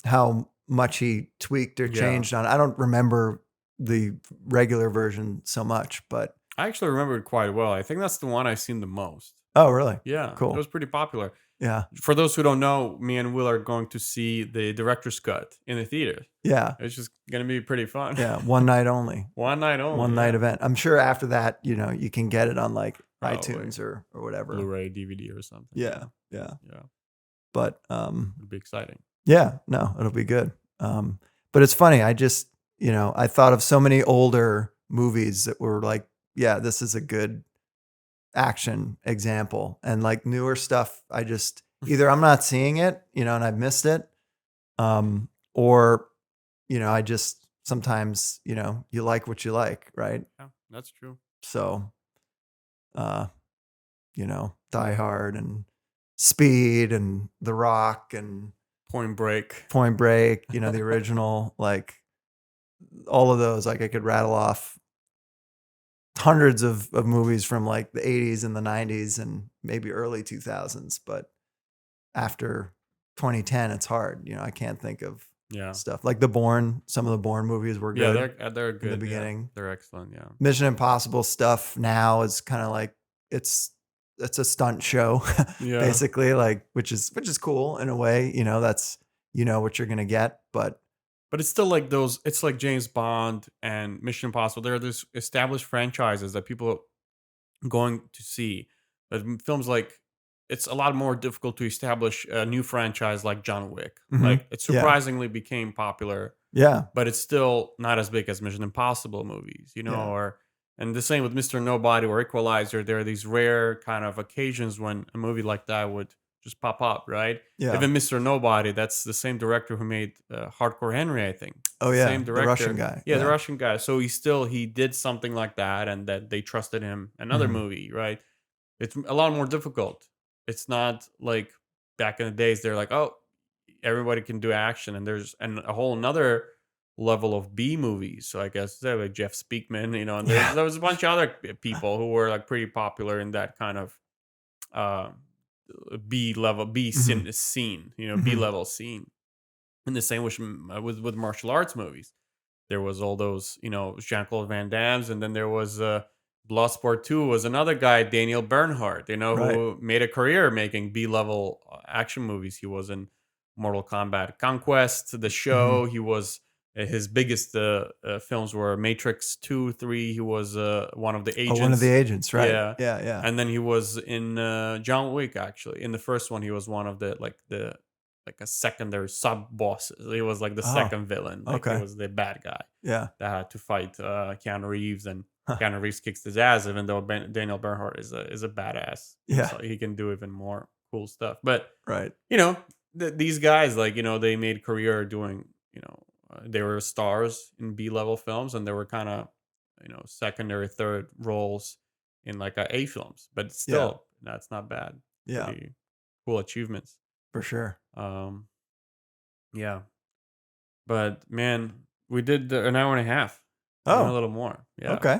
how much he tweaked or Yeah. changed on. I don't remember the regular version so much, but I actually remember it quite well. I think that's the one I've seen the most. oh, really? Yeah, it Cool. was pretty popular. Yeah, For those who don't know, me and Will are going to see the director's cut in the theater. yeah, It's just gonna be pretty fun. yeah. One night only. One night One only. night Yeah. event. I'm sure after that, you know, you can get it on like Probably iTunes or whatever. Blu-ray, DVD, or something. Yeah, yeah. Yeah, But it'd be exciting. yeah, no, it'll be good. But it's funny. I just, you know, I thought of so many older movies that were like, yeah, this is a good action example. And like newer stuff, I just either I'm not seeing it, you know, and I've missed it, or, you know, I just sometimes, you know, you like what you like, right? Yeah, that's true. So, uh, you know, Die Hard and Speed and The Rock and Point Break. Point Break, you know, the original, like all of those, like I could rattle off hundreds of movies from like the 80s and the 90s and maybe early 2000s. But after 2010, it's hard. You know, I can't think of Yeah, stuff like some of the Bourne movies were yeah, good they're in the good. Yeah, beginning. they're excellent. Yeah, Mission Impossible stuff now is kind of like it's a stunt show yeah. basically, like which is cool in a way, you know, that's you know what you're going to get, but But it's still like those. It's like James Bond and Mission Impossible. There are these established franchises that people are going to see. But films like it's a lot more difficult to establish a new franchise like John Wick. mhm, Like it yeah. surprisingly became popular, Yeah. but it's still not as big as Mission Impossible movies, Yeah. or and the same with Mr. Nobody or Equalizer. There are these rare kind of occasions when a movie like that would just pop up, right? Yeah. Even Mr. Nobody, that's the same director who made Hardcore Henry, I think. Oh Same yeah, the Russian director. guy. Yeah, the Yeah. Russian guy. So he did something like that and that they trusted him. Another Mhm. movie, right? It's a lot more difficult. It's not like back in the days they're like, "Oh, everybody can do action," and there's a whole another level of B movies. So I guess they're like Jeff Speakman, and Yeah. there was a bunch of other people who were like pretty popular in that kind of uh, B level Mhm. scene, B Mhm. level scene. And the same with martial arts movies. There was all those, Jean Claude Van Damme's, and then there was Bloodsport 2 was another guy, Daniel Bernhardt, Right. who made a career making B level action movies. He was in Mortal Kombat Conquest, the Mhm. show. He was his biggest films were Matrix 2, 3. He was one of the Oh, one of the agents. agents, right. Yeah. Yeah, yeah. And then he was in John Wick, actually. In the first one, he was one of like a secondary sub bosses. He was like the Oh, second villain. Like he okay. was the bad guy Yeah. that had to fight Keanu Reeves, and Huh. Keanu Reeves kicks his ass. Even though Daniel Bernhardt is a badass, Yeah. so he can do even more cool stuff. But Right. you know, these guys, like they made career doing, they were stars in B level films, and they were kind of secondary, third roles in like A films. But Yeah. still, that's not bad. Yeah, Pretty cool achievements. for sure. Um, yeah, but man, we did an hour and a half, even a Oh, little more. Yeah, okay.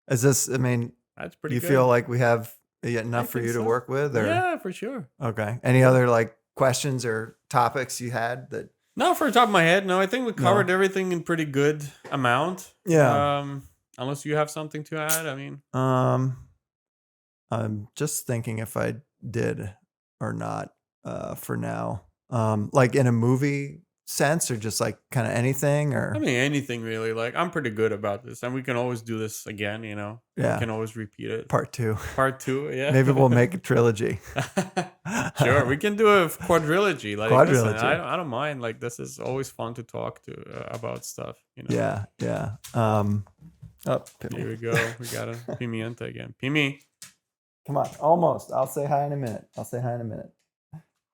Is this I mean, that's do pretty you feel good. like we have I enough for think you to so. work with or Yeah, for sure. okay. Any Yeah. other like questions or topics you had that No, for the top of my head, no. I think we covered no? everything in pretty good amount. Yeah. Unless you have something to add. I mean, Um I'm just thinking if I did or not for now. Like in a movie sense or just like kind of anything I or mean, anything really. Like, I'm pretty good about this, and we can always do this again. We yeah, can always repeat it. part two. Part two, yeah. Maybe we'll make a trilogy. Sure, we can do a quadrilogy. Like, listen, Quadrilogy. I don't mind. Like, this is always fun to talk to about stuff. Yeah, yeah. Oh, Here Pimmy. we go. We got a pimienta again. Pimi. Come on, almost. I'll say hi in a minute.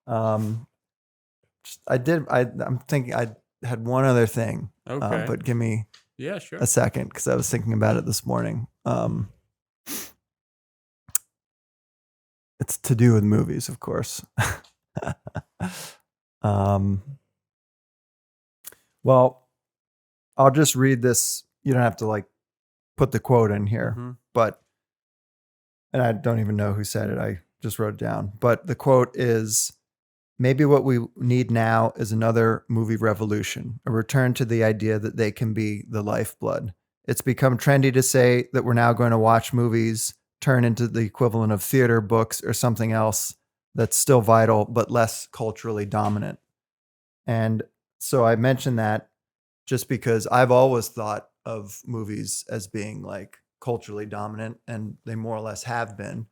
I'm thinking I had one other thing, Okay. but give me Yeah, sure. a second because I was thinking about it this morning. It's to do with movies, of course. Well, I'll just read this. You don't have to like put the quote in here, Mhm. but and I don't even know who said it. I just wrote it down. But the quote is, maybe what we need now is another movie revolution, a return to the idea that they can be the lifeblood. It's become trendy to say that we're now going to watch movies turn into the equivalent of theater, books, or something else that's still vital but less culturally dominant. And so I mentioned that just because I've always thought of movies as being like culturally dominant, and they more or less have been.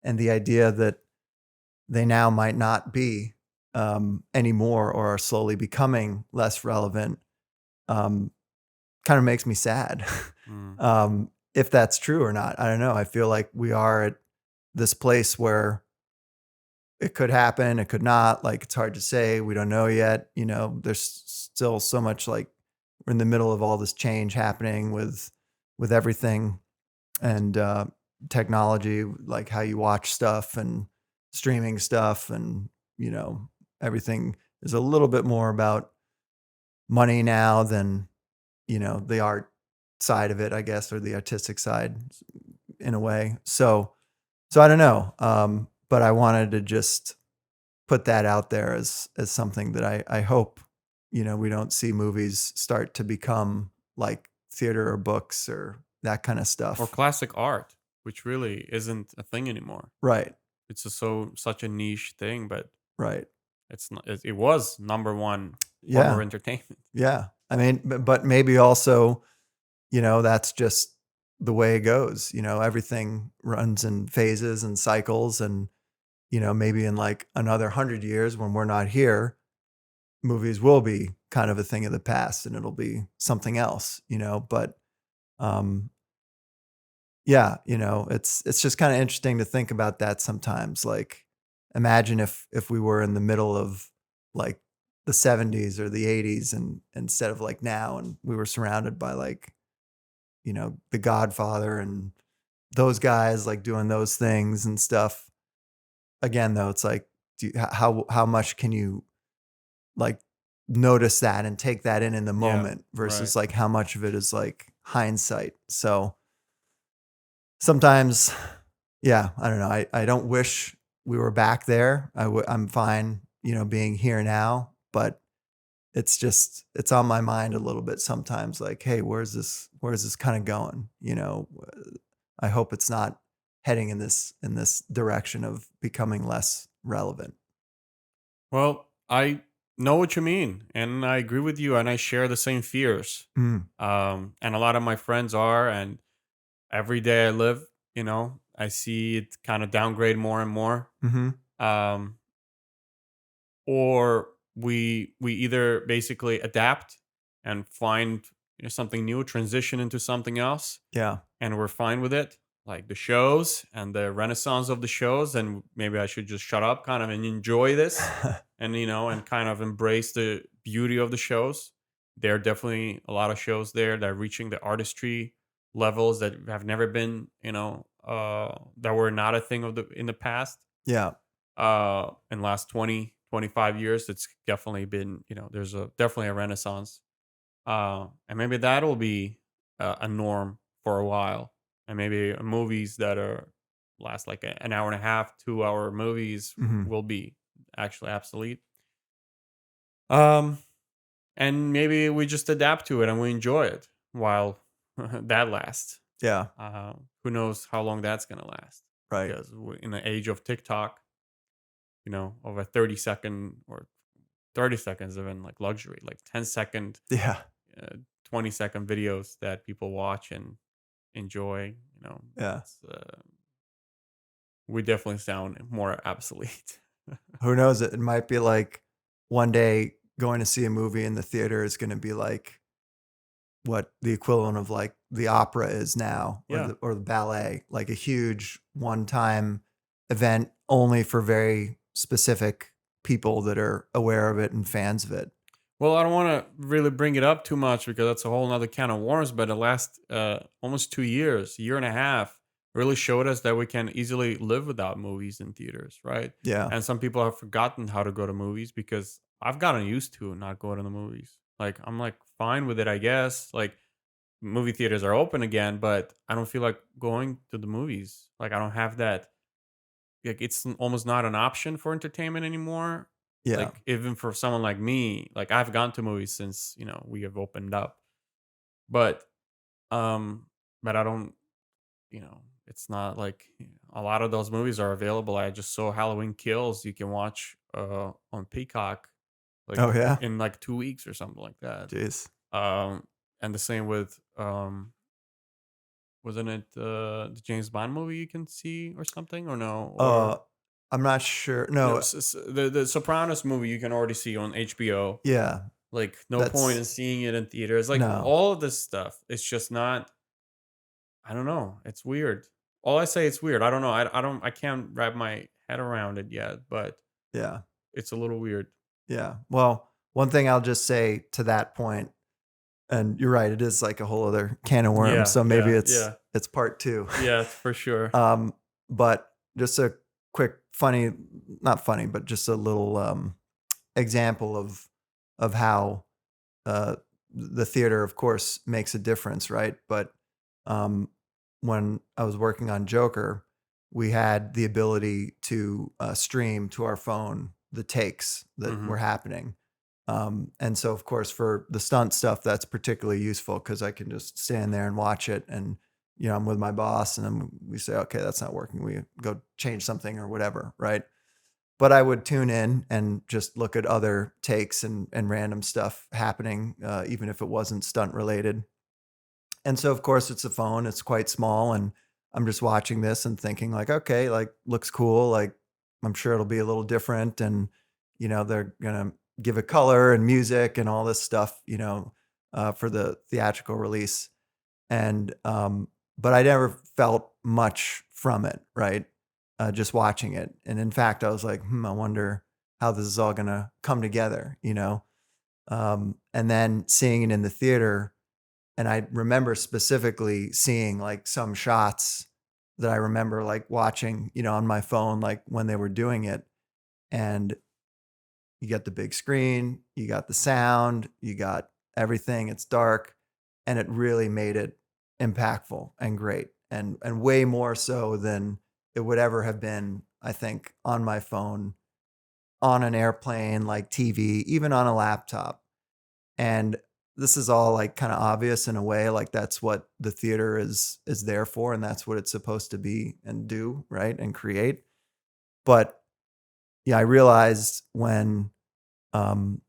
And the idea that they now might not be anymore or are slowly becoming less relevant kind of makes me sad. Mm. If that's true or not, I don't know. I feel like we are at this place where it could happen, it could not. Like it's hard to say. We don't know yet. There's still so much like we're in the middle of all this change happening with everything and technology, like how you watch stuff and streaming stuff, and everything is a little bit more about money now than the art side of it, I guess, or the artistic side in a way. So I don't know, but I wanted to just put that out there as something that I hope we don't see movies start to become like theater or books or that kind of Or stuff. classic art, which really isn't a thing anymore. Right, It's such a niche thing, but right. it's not. It was number one form of Yeah, entertainment. yeah. I mean, but maybe also, that's just the way it goes. Everything runs in phases and cycles, and maybe in like another 100 years when we're not here, movies will be kind of a thing of the past, and it'll be something else. But um, yeah, it's just kind of interesting to think about that sometimes. Like, imagine if we were in the middle of like the 70s or the 80s, and instead of like now, and we were surrounded by like The Godfather and those guys like doing those things and stuff. Again, though, it's like, how much can you like notice that and take that in the Yeah, moment right. versus like how much of it is like hindsight. So sometimes, yeah, I don't know. I don't wish we were back there. I'm fine, being here now, but it's on my mind a little bit sometimes. Like, hey, where's this kind of going? I hope it's not heading in this direction of becoming less relevant. Well, I know what you mean, and I agree with you, and I share the same fears. Mm, And a lot of my friends are, and every day I live, I see it kind of downgrade more and more. hmm Um, or we either basically adapt and find something new, transition into something else, Yeah. and we're fine with it. Like the shows and the renaissance of the shows, and maybe I should just shut up, kind of, and enjoy this, and and kind of embrace the beauty of the shows. There are definitely a lot of shows there that are reaching the artistry levels that have never been, that were not a thing in the past. Yeah. In the last 20, 25 years, it's definitely been, there's definitely a renaissance. And maybe that'll be a norm for a while. And maybe movies that are last like an hour and a half, 2 hour movies hmm will be actually obsolete. Um, and maybe we just adapt to it and we enjoy it while that lasts. Yeah. Who knows how long that's gonna last? Right. because in the age of TikTok, of a 30-second or 30 seconds even like luxury, like 10-second, Yeah. uh, 20-second videos that people watch and enjoy. Yeah. It's we definitely sound more obsolete. Who knows? It might be like one day going to see a movie in the theater is going to be like what the equivalent of like the opera is now, or Yeah. the ballet, like a huge one-time event only for very specific people that are aware of it and fans of it. Well, I don't want to really bring it up too much because that's a whole nother can of worms. But the last almost 2 years, year and a half, really showed us that we can easily live without movies in theaters, right? Yeah. And some people have forgotten how to go to movies because I've gotten used to not going to the movies. Like I'm like fine with it, I guess. Like movie theaters are open again, but I don't feel like going to the movies. Like I don't have that. Like it's almost not an option for entertainment anymore. Yeah. Like even for someone like me, like I've gone to movies since we have opened up, but um, but I don't. It's not like a lot of those movies are available. I just saw Halloween Kills. You can watch on Peacock, like Oh yeah. in like 2 weeks or something like that. Jeez. And the same with wasn't it the James Bond movie you can see or something or no Uh, or I'm not sure. no, No. the Sopranos movie you can already see on HBO. Yeah. Like no point in That's seeing it in theaters. Like no. all of this stuff, it's just not. I don't know. It's weird. All I say it's weird. I don't know. I don't. I can't wrap my head around it yet, but Yeah. it's a little weird. Yeah. Well, one thing I'll just say to that point, and you're right, it is like a whole other can of worms. Yeah, So maybe yeah, it's yeah, it's part two. yeah, for sure. But just a quick funny, not funny, but just a little example of how uh, the theater, of course, makes a difference, right? But um, when I was working on Joker, we had the ability to stream to our phone the takes that Hmm. were happening. And so, of course, for the stunt stuff, that's particularly useful because I can just stand there and watch it. And, I'm with my boss and then we say, okay, that's not working. We go change something or whatever. Right. But I would tune in and just look at other takes and random stuff happening, even if it wasn't stunt related. And so, of course, it's a phone, it's quite small. And I'm just watching this and thinking, like, okay, like, looks cool. Like, I'm sure it'll be a little different. And, they're going to give it color and music and all this stuff, for the theatrical release. And, but I never felt much from it, right? Just watching it. And in fact, I was like, I wonder how this is all going to come together. And then seeing it in the theater, and I remember specifically seeing like some shots that I remember like watching, on my phone, like when they were doing it. And you got the big screen, you got the sound, you got everything. It's dark, and it really made it impactful and great, and way more so than it would ever have been, I think, on my phone, on an airplane, like TV, even on a laptop. And this is all like kind of obvious in a way, like that's what the theater is there for, and that's what it's supposed to be and do, right? And create. But yeah, I realized when um,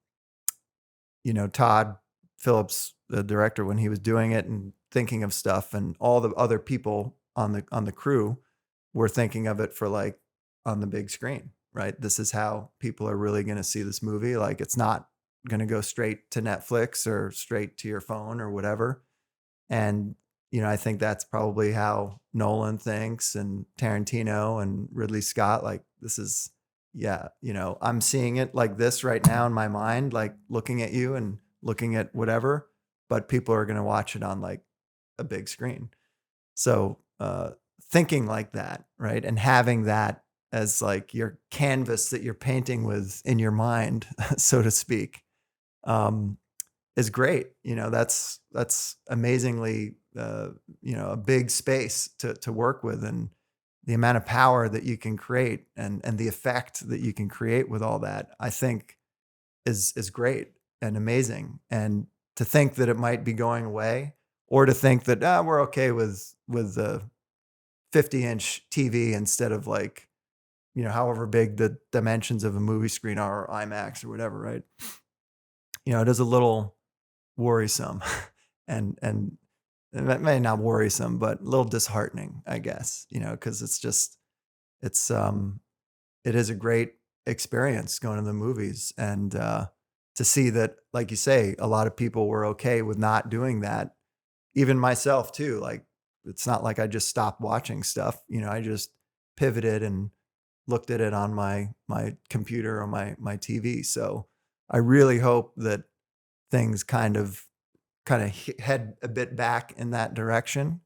Todd Phillips, the director, when he was doing it and thinking of stuff, and all the other people on the crew were thinking of it for like on the big screen, right? This is how people are really going to see this movie. Like it's not going to go straight to Netflix or straight to your phone or whatever. And I think that's probably how Nolan thinks, and Tarantino and Ridley Scott. Like this is, yeah, I'm seeing it like this right now in my mind, like looking at you and looking at whatever, but people are going to watch it on like a big screen. So thinking like that, right, and having that as like your canvas that you're painting with in your mind, so to speak, um, is great. That's amazingly a big space to work with, and the amount of power that you can create and the effect that you can create with all that, I think is great and amazing. And to think that it might be going away, or to think that we're okay with the 50-inch TV instead of like, however big the dimensions of a movie screen are, or IMAX or whatever, right? It is a little worrisome and it may not worrisome, but a little disheartening, I guess, because it is a great experience going to the movies and to see that, like you say, a lot of people were okay with not doing that. Even myself too. Like, it's not like I just stopped watching stuff. I just pivoted and looked at it on my computer or my TV. So I really hope that things kind of head a bit back in that direction,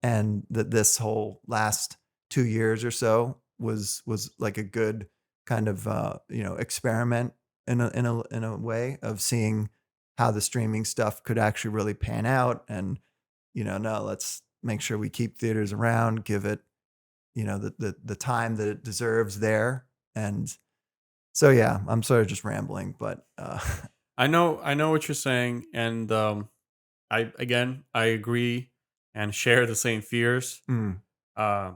and that this whole last 2 years or so was like a good kind of experiment in a way of seeing how the streaming stuff could actually really pan out. And no, let's make sure we keep theaters around, give it the time that it deserves there. And so yeah, I'm sort of just rambling, but I know what you're saying, and I agree and share the same fears. mm, Uh,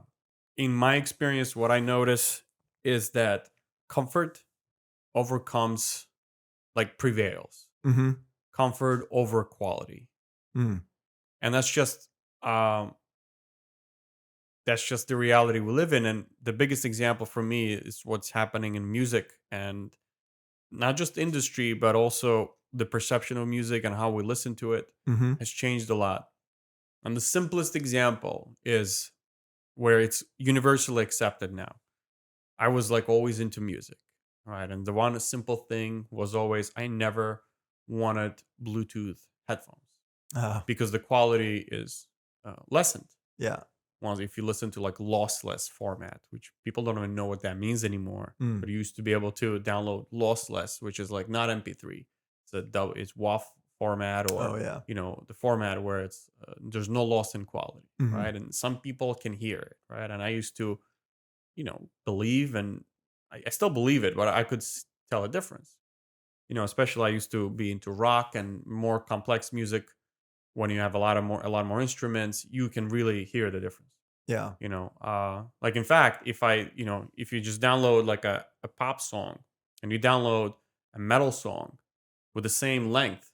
in my experience, what I notice is that comfort overcomes, like, prevails. mm-hmm, Comfort over quality, mm, and um, that's just the reality we live in. And the biggest example for me is what's happening in music, and not just industry, but also the perception of music and how we listen to it mm-hmm, has changed a lot. And the simplest example is where it's universally accepted now. I was like always into music, right? And the one simple thing was always I never wanted Bluetooth headphones uh, because the quality is lessened. yeah, Well, if you listen to like lossless format, which people don't even know what that means anymore, mm, but you used to be able to download lossless, which is like not MP3. It's WAV format, oh or yeah, the format where it's there's no loss in quality, mm-hmm, right? And some people can hear it, right? And I used to believe, and I still believe it, but I could tell a difference. Especially I used to be into rock and more complex music. When you have a lot more instruments, you can really hear the difference. yeah, Like, in fact, if you just download like a pop song and you download a metal song with the same length,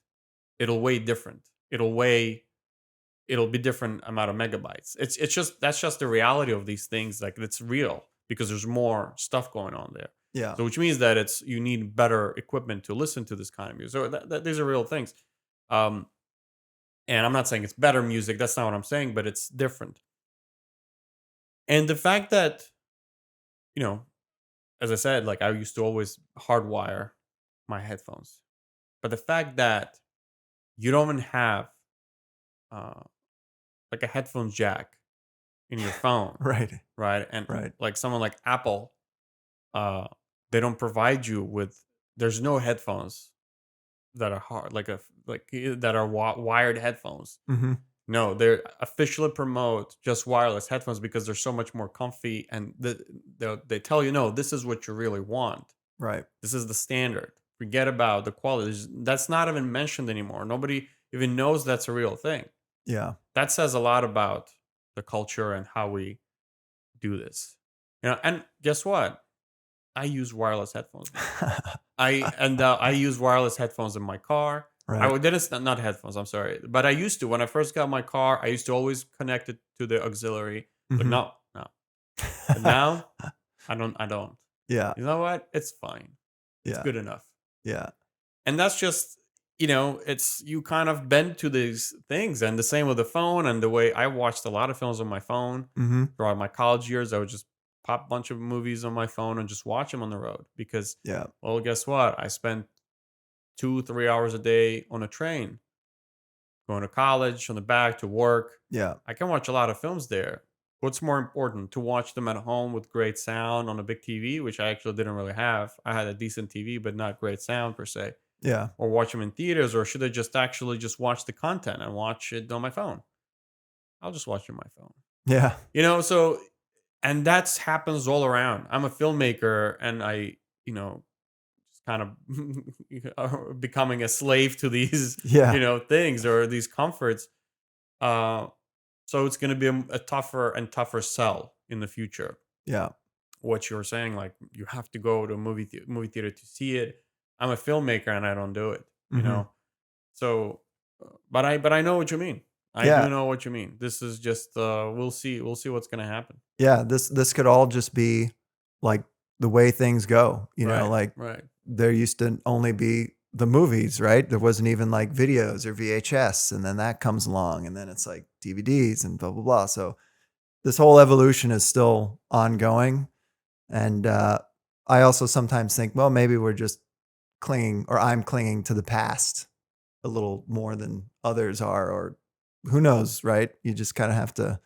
it'll weigh different. It'll be different amount of megabytes. It's just that's just the reality of these things. Like, it's real because there's more stuff going on there. yeah, So which means that you need better equipment to listen to this kind of music. So these are real things. Um, and I'm not saying it's better music. That's not what I'm saying, but it's different. And the fact that, you know, as I said, like I used to always hardwire my headphones, but the fact that you don't even have uh, like a headphones jack in your phone, right, right? And right, like someone like Apple, uh, they don't provide you with. There's no headphones that are hard, that are wired headphones. mm-hmm, No, they officially promote just wireless headphones because they're so much more comfy, and they tell you, no, this is what you really want. right, This is the standard. Forget about the quality. That's not even mentioned anymore. Nobody even knows that's a real thing. yeah, That says a lot about the culture and how we do this. And guess what? I use wireless headphones now. I use wireless headphones in my car. I right, would then it's not headphones. I'm sorry, but I used to when I first got my car. I used to always connect it to the auxiliary. But mm-hmm, no. But now I don't. I don't. yeah, You know what? It's fine. It's yeah, good enough. yeah, And that's just it's you kind of bend to these things, and the same with the phone and the way I watched a lot of films on my phone mm-hmm, throughout my college years. I would just pop a bunch of movies on my phone and just watch them on the road because, yeah, well, guess what? I spent 2-3 hours a day on a train going to college, on the back to work. yeah, I can watch a lot of films there. What's more important, to watch them at home with great sound on a big TV, which I actually didn't really have. I had a decent TV, but not great sound per se, yeah, or watch them in theaters, or should I just actually just watch the content and watch it on my phone? I'll just watch it on my phone. yeah, So and that's happens all around. I'm a filmmaker, and I, just kind of are becoming a slave to these, yeah, things or these comforts. Uh, So it's going to be a tougher and tougher sell in the future. Yeah. What you're saying, like you have to go to a movie theater to see it. I'm a filmmaker and I don't do it, you Hmm. know. So, but I know what you mean. I Yeah. do know what you mean. This is just we'll see what's gonna happen. Yeah. This could all just be like the way things go. Right, Like right. there used to only be the movies, right? There wasn't even like videos or VHS, and then that comes along, and then it's like DVDs and blah blah blah. So this whole evolution is still ongoing, and I also sometimes think, well, maybe we're just clinging, or I'm clinging to the past a little more than others are, or who knows, right? You just kind of have to,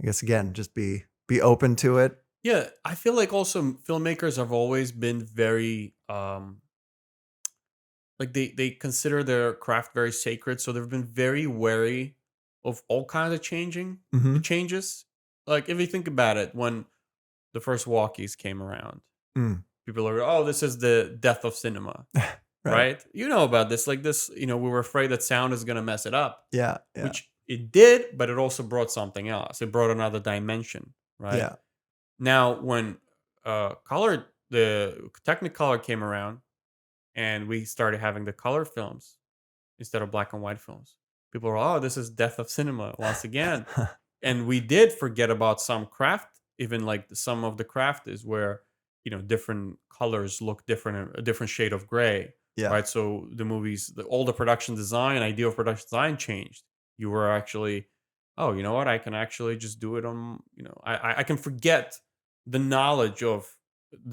I guess, again, just be open to it. Yeah, I feel like also filmmakers have always been very like they consider their craft very sacred, so they've been very wary of all kinds of Hmm. changes. Like if you think about it, when the first walkies came around, Mm. people are, oh, this is the death of cinema, Right. right? You know about this, like this, we were afraid that sound is gonna mess it up, Yeah. Yeah. which it did, but it also brought something else. It brought another dimension, right? Yeah. Now, when the Technicolor came around, and we started having the color films instead of black and white films, people were, oh, this is death of cinema once again. And we did forget about some craft, even like some of the craft is where different colors look different, a different shade of gray, Yeah. right? So the movies, all the production design, idea of production design changed. You were actually, oh, you know what, I can actually just do it on, I can forget the knowledge of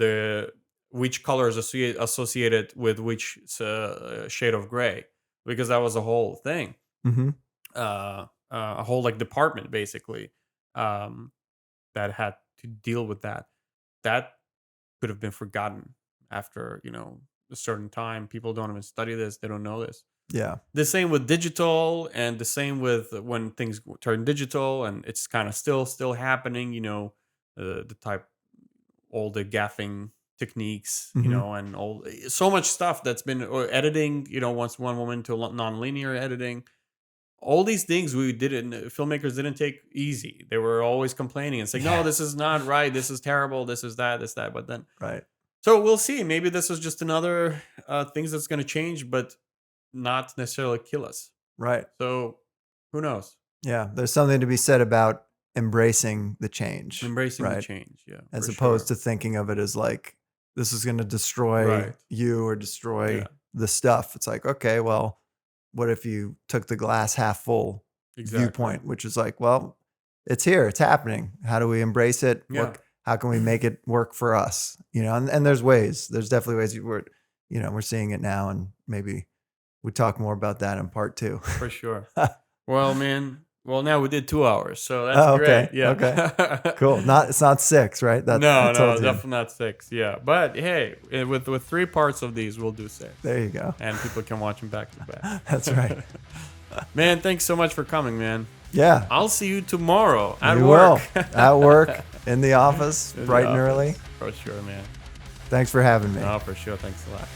the which color is associated with which shade of gray, because that was a whole thing, Hmm. a whole like department basically, um, that had to deal with that. That could have been forgotten after a certain time. People don't even study this; they don't know this. Yeah. The same with digital, and the same with when things turn digital, and it's kind of still happening. The type, all the gaffing techniques, Hmm. and all so much stuff that's been, or editing. Once one woman to non-linear editing. All these things we didn't, filmmakers didn't take easy. They were always complaining and saying, "No, Yeah. this is not right. This is terrible. This is that. This that." But then, Right. so we'll see. Maybe this is just another things that's going to change, but not necessarily kill us. Right. So who knows? Yeah. There's something to be said about embracing the change, Embracing the right? change, yeah, As for opposed sure. to thinking of it as like, this is going to destroy Right. you or destroy Yeah. the stuff. It's like, okay, well, what if you took the glass half full Exactly. viewpoint, which is like, well, it's here, it's happening. How do we embrace it? Yeah. How can we make it work for us? And there's ways. There's definitely ways we're seeing it now, and maybe we talk more about that in part 2. For sure. Well, man. Well, now we did 2 hours, so that's Oh, great. okay. Yeah. Okay. Cool. It's not 6, right? I No, told you. definitely not 6. Yeah, but hey, with 3 parts of these, we'll do 6, There you go. and people can watch them back to back. That's right. Man, thanks so much for coming, man. Yeah. I'll see you tomorrow at We work. will. At work, in the office, In the bright and office. early. For sure, man. Thanks for having me. No, for sure. Thanks a lot.